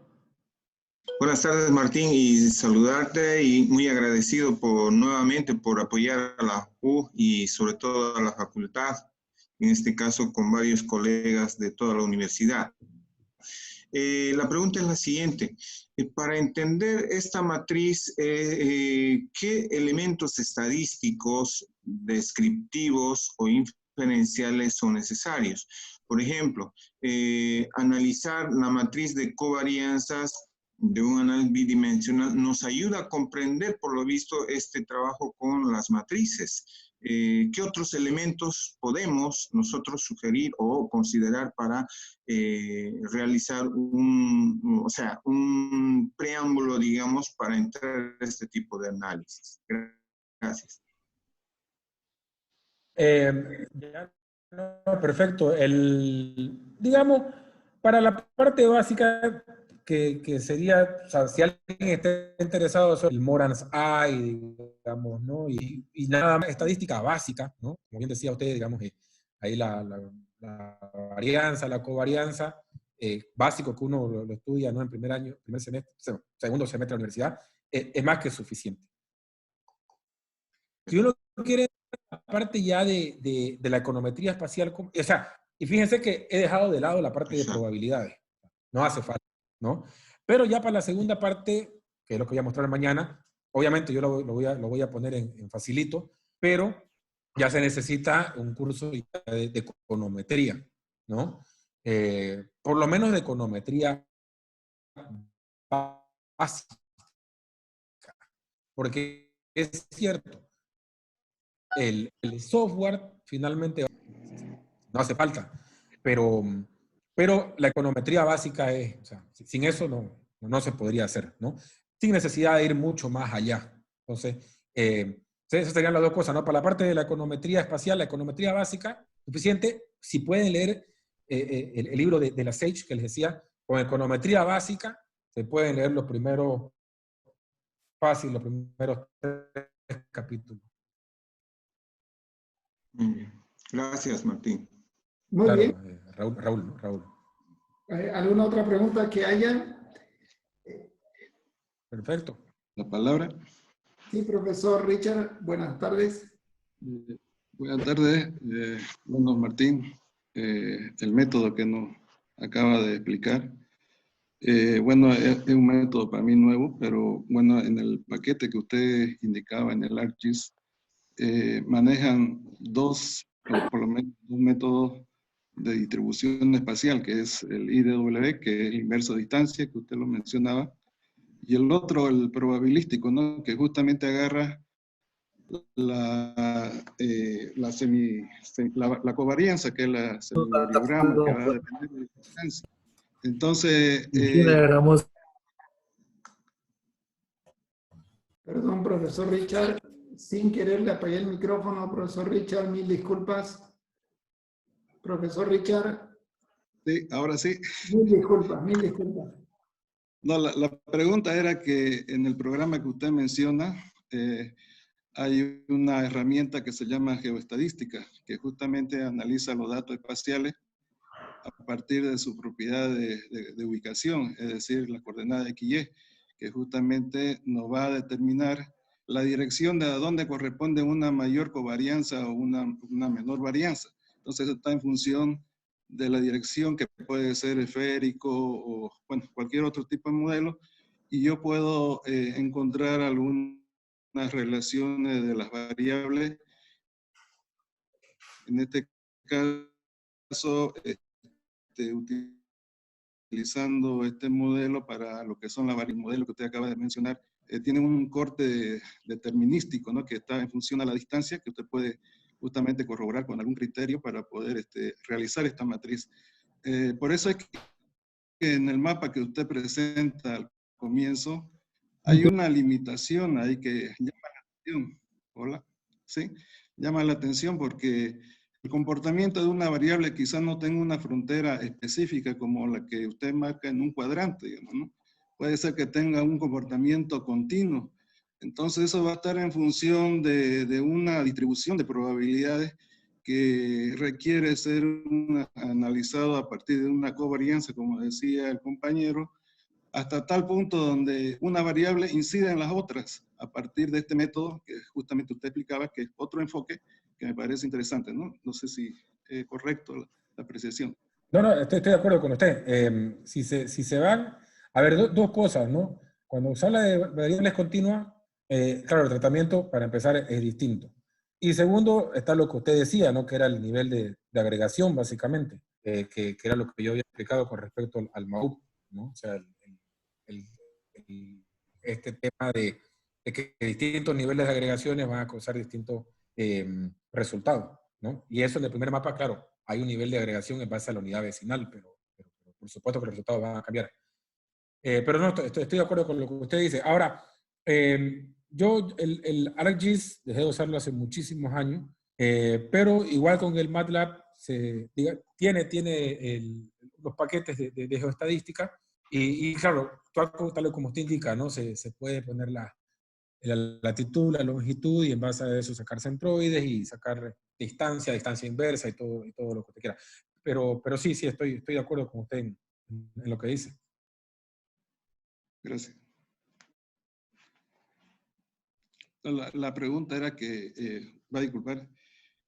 Buenas tardes, Martín, y saludarte y muy agradecido nuevamente por apoyar a la U y sobre todo a la facultad, en este caso con varios colegas de toda la universidad. La pregunta es la siguiente. Para entender esta matriz, ¿qué elementos estadísticos, descriptivos o inferenciales son necesarios? Por ejemplo, analizar la matriz de covarianzas de un análisis bidimensional nos ayuda a comprender, por lo visto, este trabajo con las matrices. ¿Qué otros elementos podemos nosotros sugerir o considerar para realizar un preámbulo, digamos, para entrar a este tipo de análisis? Gracias. Perfecto. Digamos, para la parte básica que sería, o sea, si alguien está interesado sobre el Morans I, digamos, ¿no? Y nada más, estadística básica, ¿no? Como bien decía usted, digamos, ahí la varianza, la covarianza, básico que uno lo estudia, ¿no? En primer año, primer semestre, segundo semestre de la universidad, es más que suficiente. Si uno quiere la parte ya de la econometría espacial, o sea, y fíjense que he dejado de lado la parte de probabilidades, no hace falta, ¿no? Pero ya para la segunda parte, que es lo que voy a mostrar mañana, obviamente yo lo voy a poner en facilito, pero ya se necesita un curso de econometría, ¿no? Por lo menos de econometría básica, porque es cierto, el software finalmente no hace falta, pero la econometría básica es, o sea, sin eso no se podría hacer, ¿no? Sin necesidad de ir mucho más allá. Entonces, esas serían las dos cosas, ¿no? Para la parte de la econometría espacial, la econometría básica, suficiente, si pueden leer el libro de la Sage, que les decía, con econometría básica, se pueden leer los primeros los primeros 3 capítulos. Gracias, Martín. Muy claro, bien. Raúl. ¿Alguna otra pregunta que haya? Perfecto. La palabra. Sí, profesor Richard, buenas tardes. Buenas tardes. Bueno, Martín, el método que nos acaba de explicar, bueno, es un método para mí nuevo, pero bueno, en el paquete que usted indicaba en el ArcGIS, manejan por lo menos dos métodos de distribución espacial, que es el IDW, que es el inverso de distancia, que usted lo mencionaba, y el otro, el probabilístico, ¿no? Que justamente agarra la covarianza, que es la semivariograma, que va a depender de la distancia. Entonces, Perdón, profesor Richard, sin querer le apagué el micrófono, profesor Richard, mil disculpas. Profesor Richard. Sí, ahora sí. Mil disculpas, mil disculpas. No, la pregunta era que en el programa que usted menciona, hay una herramienta que se llama geoestadística, que justamente analiza los datos espaciales a partir de su propiedad de ubicación, es decir, la coordenada XY, que justamente nos va a determinar la dirección de a dónde corresponde una mayor covarianza o una menor varianza. Entonces, está en función de la dirección, que puede ser esférico o bueno, cualquier otro tipo de modelo, y yo puedo encontrar algunas relaciones de las variables. En este caso, utilizando este modelo para lo que son las variables, modelos que usted acaba de mencionar, tienen un corte determinístico, ¿no? Que está en función a la distancia, que usted puede justamente corroborar con algún criterio para poder realizar esta matriz. Por eso es que en el mapa que usted presenta al comienzo, hay una limitación ahí que llama la atención. Hola, ¿sí? Llama la atención porque el comportamiento de una variable quizás no tenga una frontera específica como la que usted marca en un cuadrante, digamos, ¿no? Puede ser que tenga un comportamiento continuo. Entonces eso va a estar en función de una distribución de probabilidades que requiere ser analizado a partir de una covarianza, como decía el compañero, hasta tal punto donde una variable incide en las otras a partir de este método que justamente usted explicaba, que es otro enfoque que me parece interesante, ¿no? No sé si es correcto la apreciación. No, estoy de acuerdo con usted. Si se van, a ver, dos cosas, ¿no? Cuando se habla de variables continuas, claro, el tratamiento, para empezar, es distinto. Y segundo, está lo que usted decía, ¿no? Que era el nivel de agregación, básicamente, que era lo que yo había explicado con respecto al MAUP, ¿no? O sea, este tema de que distintos niveles de agregaciones van a causar distintos resultados, ¿no? Y eso en el primer mapa, claro, hay un nivel de agregación en base a la unidad vecinal, pero por supuesto que los resultados van a cambiar. Pero no, estoy de acuerdo con lo que usted dice. Ahora, yo el ArcGIS dejé de usarlo hace muchísimos años, pero igual con el MATLAB tiene los paquetes de geoestadística y claro, tal como usted indica, ¿no? Se puede poner la latitud, la longitud y en base a eso sacar centroides y sacar distancia inversa y todo lo que usted quiera. Pero sí, estoy de acuerdo con usted en lo que dice. Gracias. La pregunta era que, va a disculpar,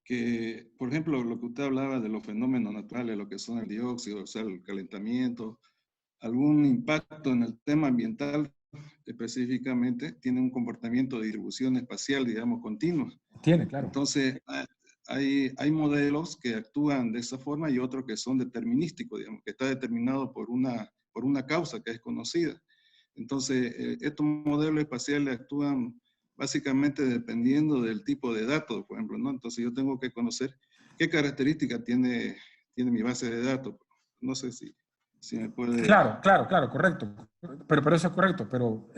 que, por ejemplo, lo que usted hablaba de los fenómenos naturales, lo que son el dióxido, o sea, el calentamiento, algún impacto en el tema ambiental específicamente, tiene un comportamiento de distribución espacial, digamos, continua. Tiene, claro. Entonces, hay modelos que actúan de esa forma y otros que son determinísticos, digamos, que está determinado por una causa que es conocida. Entonces, estos modelos espaciales actúan básicamente dependiendo del tipo de datos, por ejemplo, ¿no? Entonces, yo tengo que conocer qué características tiene mi base de datos. No sé si me puede... Claro, correcto. Pero eso es correcto, pero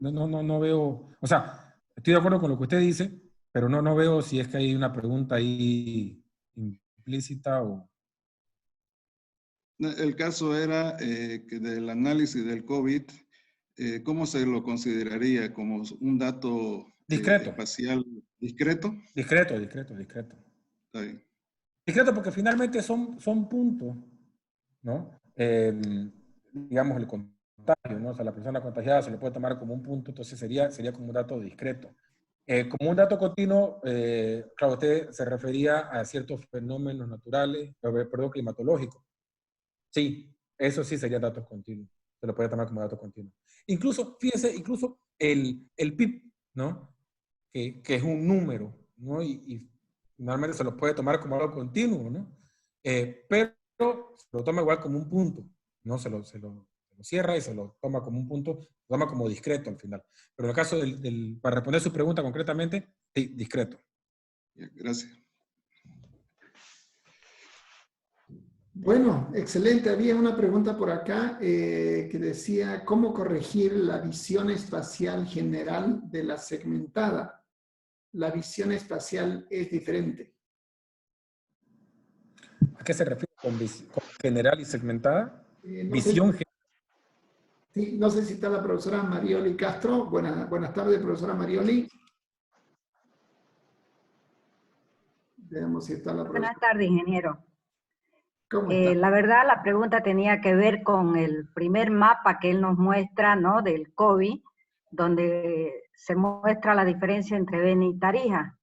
no veo, o sea, estoy de acuerdo con lo que usted dice, pero no veo si es que hay una pregunta ahí implícita o... El caso era que del análisis del COVID, ¿cómo se lo consideraría? ¿Como un dato Discreto. espacial discreto? Discreto. Está bien. Discreto porque finalmente son puntos, ¿no? Digamos, el contagio, ¿no? O sea, la persona contagiada se lo puede tomar como un punto, entonces sería como un dato discreto. Como un dato continuo, claro, usted se refería a ciertos fenómenos naturales, perdón, climatológicos. Sí, eso sí sería datos continuos. Se lo puede tomar como dato continuo. Incluso, fíjese, incluso el PIB, ¿no? Que es un número, ¿no? Y normalmente se lo puede tomar como algo continuo, ¿no? Pero se lo toma igual como un punto, ¿no? Se lo cierra y se lo toma como un punto, lo toma como discreto al final. Pero en el caso para responder su pregunta concretamente, sí, discreto. Bien, gracias. Bueno, excelente. Había una pregunta por acá que decía, ¿cómo corregir la visión espacial general de la segmentada? La visión espacial es diferente. ¿A qué se refiere con general y segmentada? No sé, Visión general. sí, no sé si está la profesora Marioli Castro. Buenas tardes, profesora Marioli. Veamos si está la profesora. Buenas tardes, ingeniero. ¿Cómo está? La verdad, la pregunta tenía que ver con el primer mapa que él nos muestra, ¿no? Del COVID, donde se muestra la diferencia entre Beni y Tarija.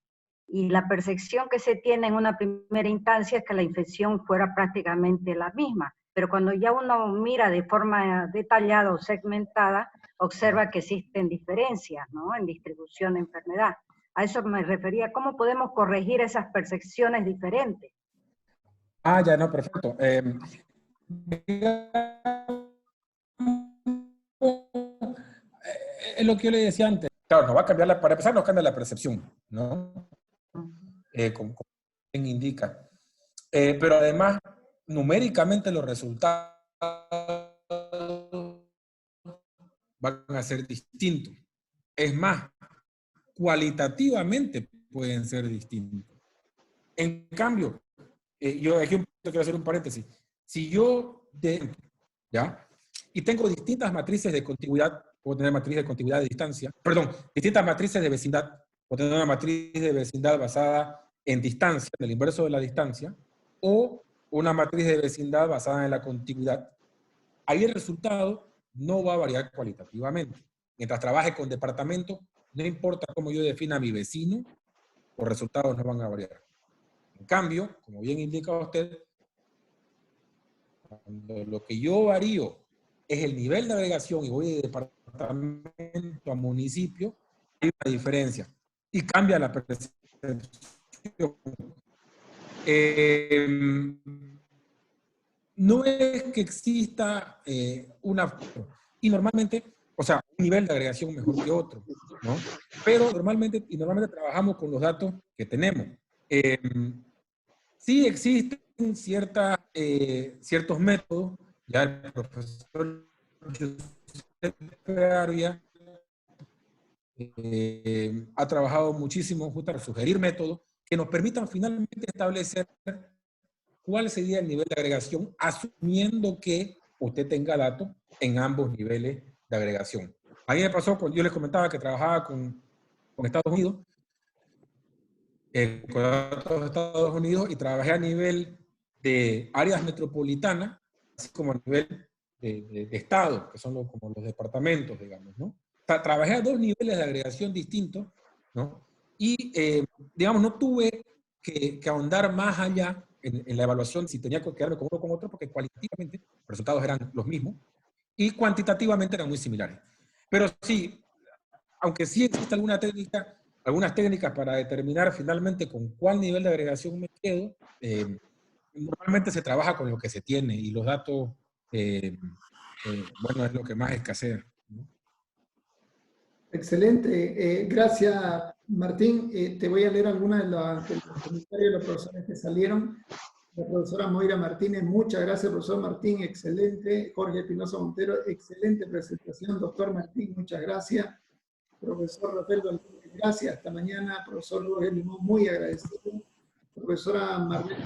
Y la percepción que se tiene en una primera instancia es que la infección fuera prácticamente la misma. Pero cuando ya uno mira de forma detallada o segmentada, observa que existen diferencias, ¿no? En distribución de enfermedad. A eso me refería. ¿Cómo podemos corregir esas percepciones diferentes? Ah, ya, no, perfecto. Es lo que yo le decía antes. Claro, nos va a cambiar, para empezar nos cambia la percepción, ¿no? Como bien indica. Pero además, numéricamente los resultados van a ser distintos. Es más, cualitativamente pueden ser distintos. En cambio, yo aquí quiero hacer un paréntesis. Si yo, ¿ya? Y tengo distintas matrices de contigüidad, puedo tener matriz de contigüidad de distancia, perdón, distintas matrices de vecindad, puedo tener una matriz de vecindad basada en distancia, en el inverso de la distancia, o una matriz de vecindad basada en la contigüidad. Ahí el resultado no va a variar cualitativamente. Mientras trabaje con departamento, no importa cómo yo defina a mi vecino, los resultados no van a variar. En cambio, como bien indica usted, cuando lo que yo varío es el nivel de agregación y voy de departamento a municipio, hay una diferencia y cambia la percepción. No es que exista y normalmente, o sea, un nivel de agregación mejor que otro, ¿no? Pero normalmente trabajamos con los datos que tenemos. Sí existen ciertos métodos, ya el profesor Giuseppe ha trabajado muchísimo justo para sugerir métodos que nos permitan finalmente establecer cuál sería el nivel de agregación, asumiendo que usted tenga datos en ambos niveles de agregación. A mí me pasó, cuando yo les comentaba que trabajaba con Estados Unidos, con datos de Estados Unidos, y trabajé a nivel de áreas metropolitanas, así como a nivel de estado, que son como los departamentos, digamos, ¿no? O sea, trabajé a dos niveles de agregación distintos, ¿no? Y, digamos, no tuve que ahondar más allá en la evaluación si tenía que quedarme con uno o con otro, porque cualitativamente los resultados eran los mismos y cuantitativamente eran muy similares. Pero sí, aunque sí existe algunas técnicas para determinar finalmente con cuál nivel de agregación me quedo, normalmente se trabaja con lo que se tiene y los datos, bueno, es lo que más escasea, ¿no? Excelente. Gracias, Martín. Te voy a leer algunas de los comentarios de los profesores que salieron. La profesora Moira Martínez, muchas gracias, profesor Martín, excelente. Jorge Pinoza Montero, excelente presentación. Doctor Martín, muchas gracias. Profesor Rafael Valverde, gracias. Hasta mañana. Profesor Roger Limón, muy agradecido. Profesora Marlene,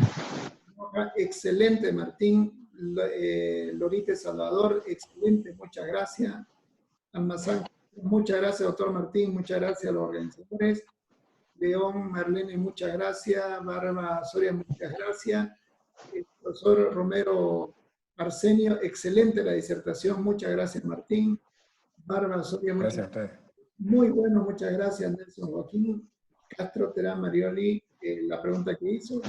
excelente, Martín. Lorite Salvador, excelente, muchas gracias. Almazán, muchas gracias, doctor Martín, muchas gracias a los organizadores. León, Marlene, muchas gracias. Bárbara Soria, muchas gracias. El profesor Romero Arsenio, excelente la disertación, muchas gracias Martín. Bárbara Sofía, Gracias a ustedes. muy bueno, muchas gracias Nelson Joaquín. Castro Terán Marioli, la pregunta que hizo.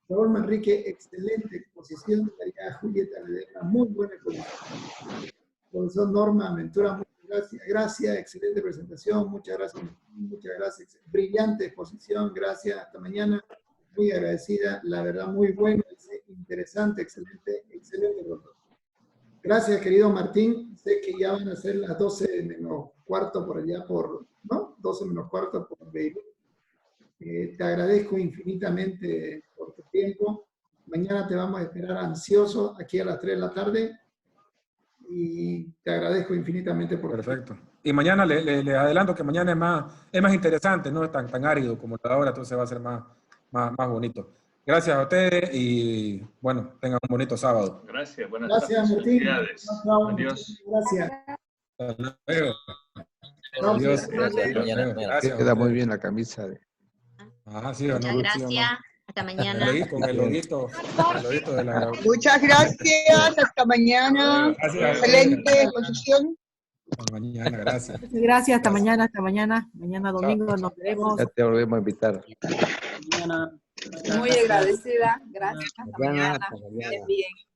Raúl Manrique, excelente exposición. María Julieta Ledesma, muy buena exposición. Profesor Norma Ventura, muchas gracias. Gracias, excelente presentación. Muchas gracias. Muchas gracias. Brillante exposición. Gracias. Hasta mañana. Muy agradecida. La verdad, muy buena, interesante, excelente, excelente. Gracias, querido Martín. Sé que ya van a ser las 12 menos cuarto por allá, ¿no? 12 menos cuarto por Beirut. Te agradezco infinitamente por tu tiempo. Mañana te vamos a esperar ansioso aquí a las 3 de la tarde. Y te agradezco infinitamente por Perfecto. Y mañana le adelanto que mañana es más interesante, no es tan árido como la hora, entonces va a ser más bonito. Gracias a ustedes y bueno, tengan un bonito sábado. Gracias, buenas Gracias, tardes. Martín. Adiós. Gracias. Hasta luego. Adiós. Gracias. Queda muy bien la camisa. Sí, Muchas gracias. Hasta mañana. Con el loguito de la... Muchas gracias. Hasta mañana. Gracias. Excelente exposición. Hasta mañana, gracias. Gracias, hasta mañana, hasta mañana. Mañana domingo nos veremos. Ya te volvemos a invitar. Muy agradecida. Gracias. Hasta mañana. Hasta mañana. Bien.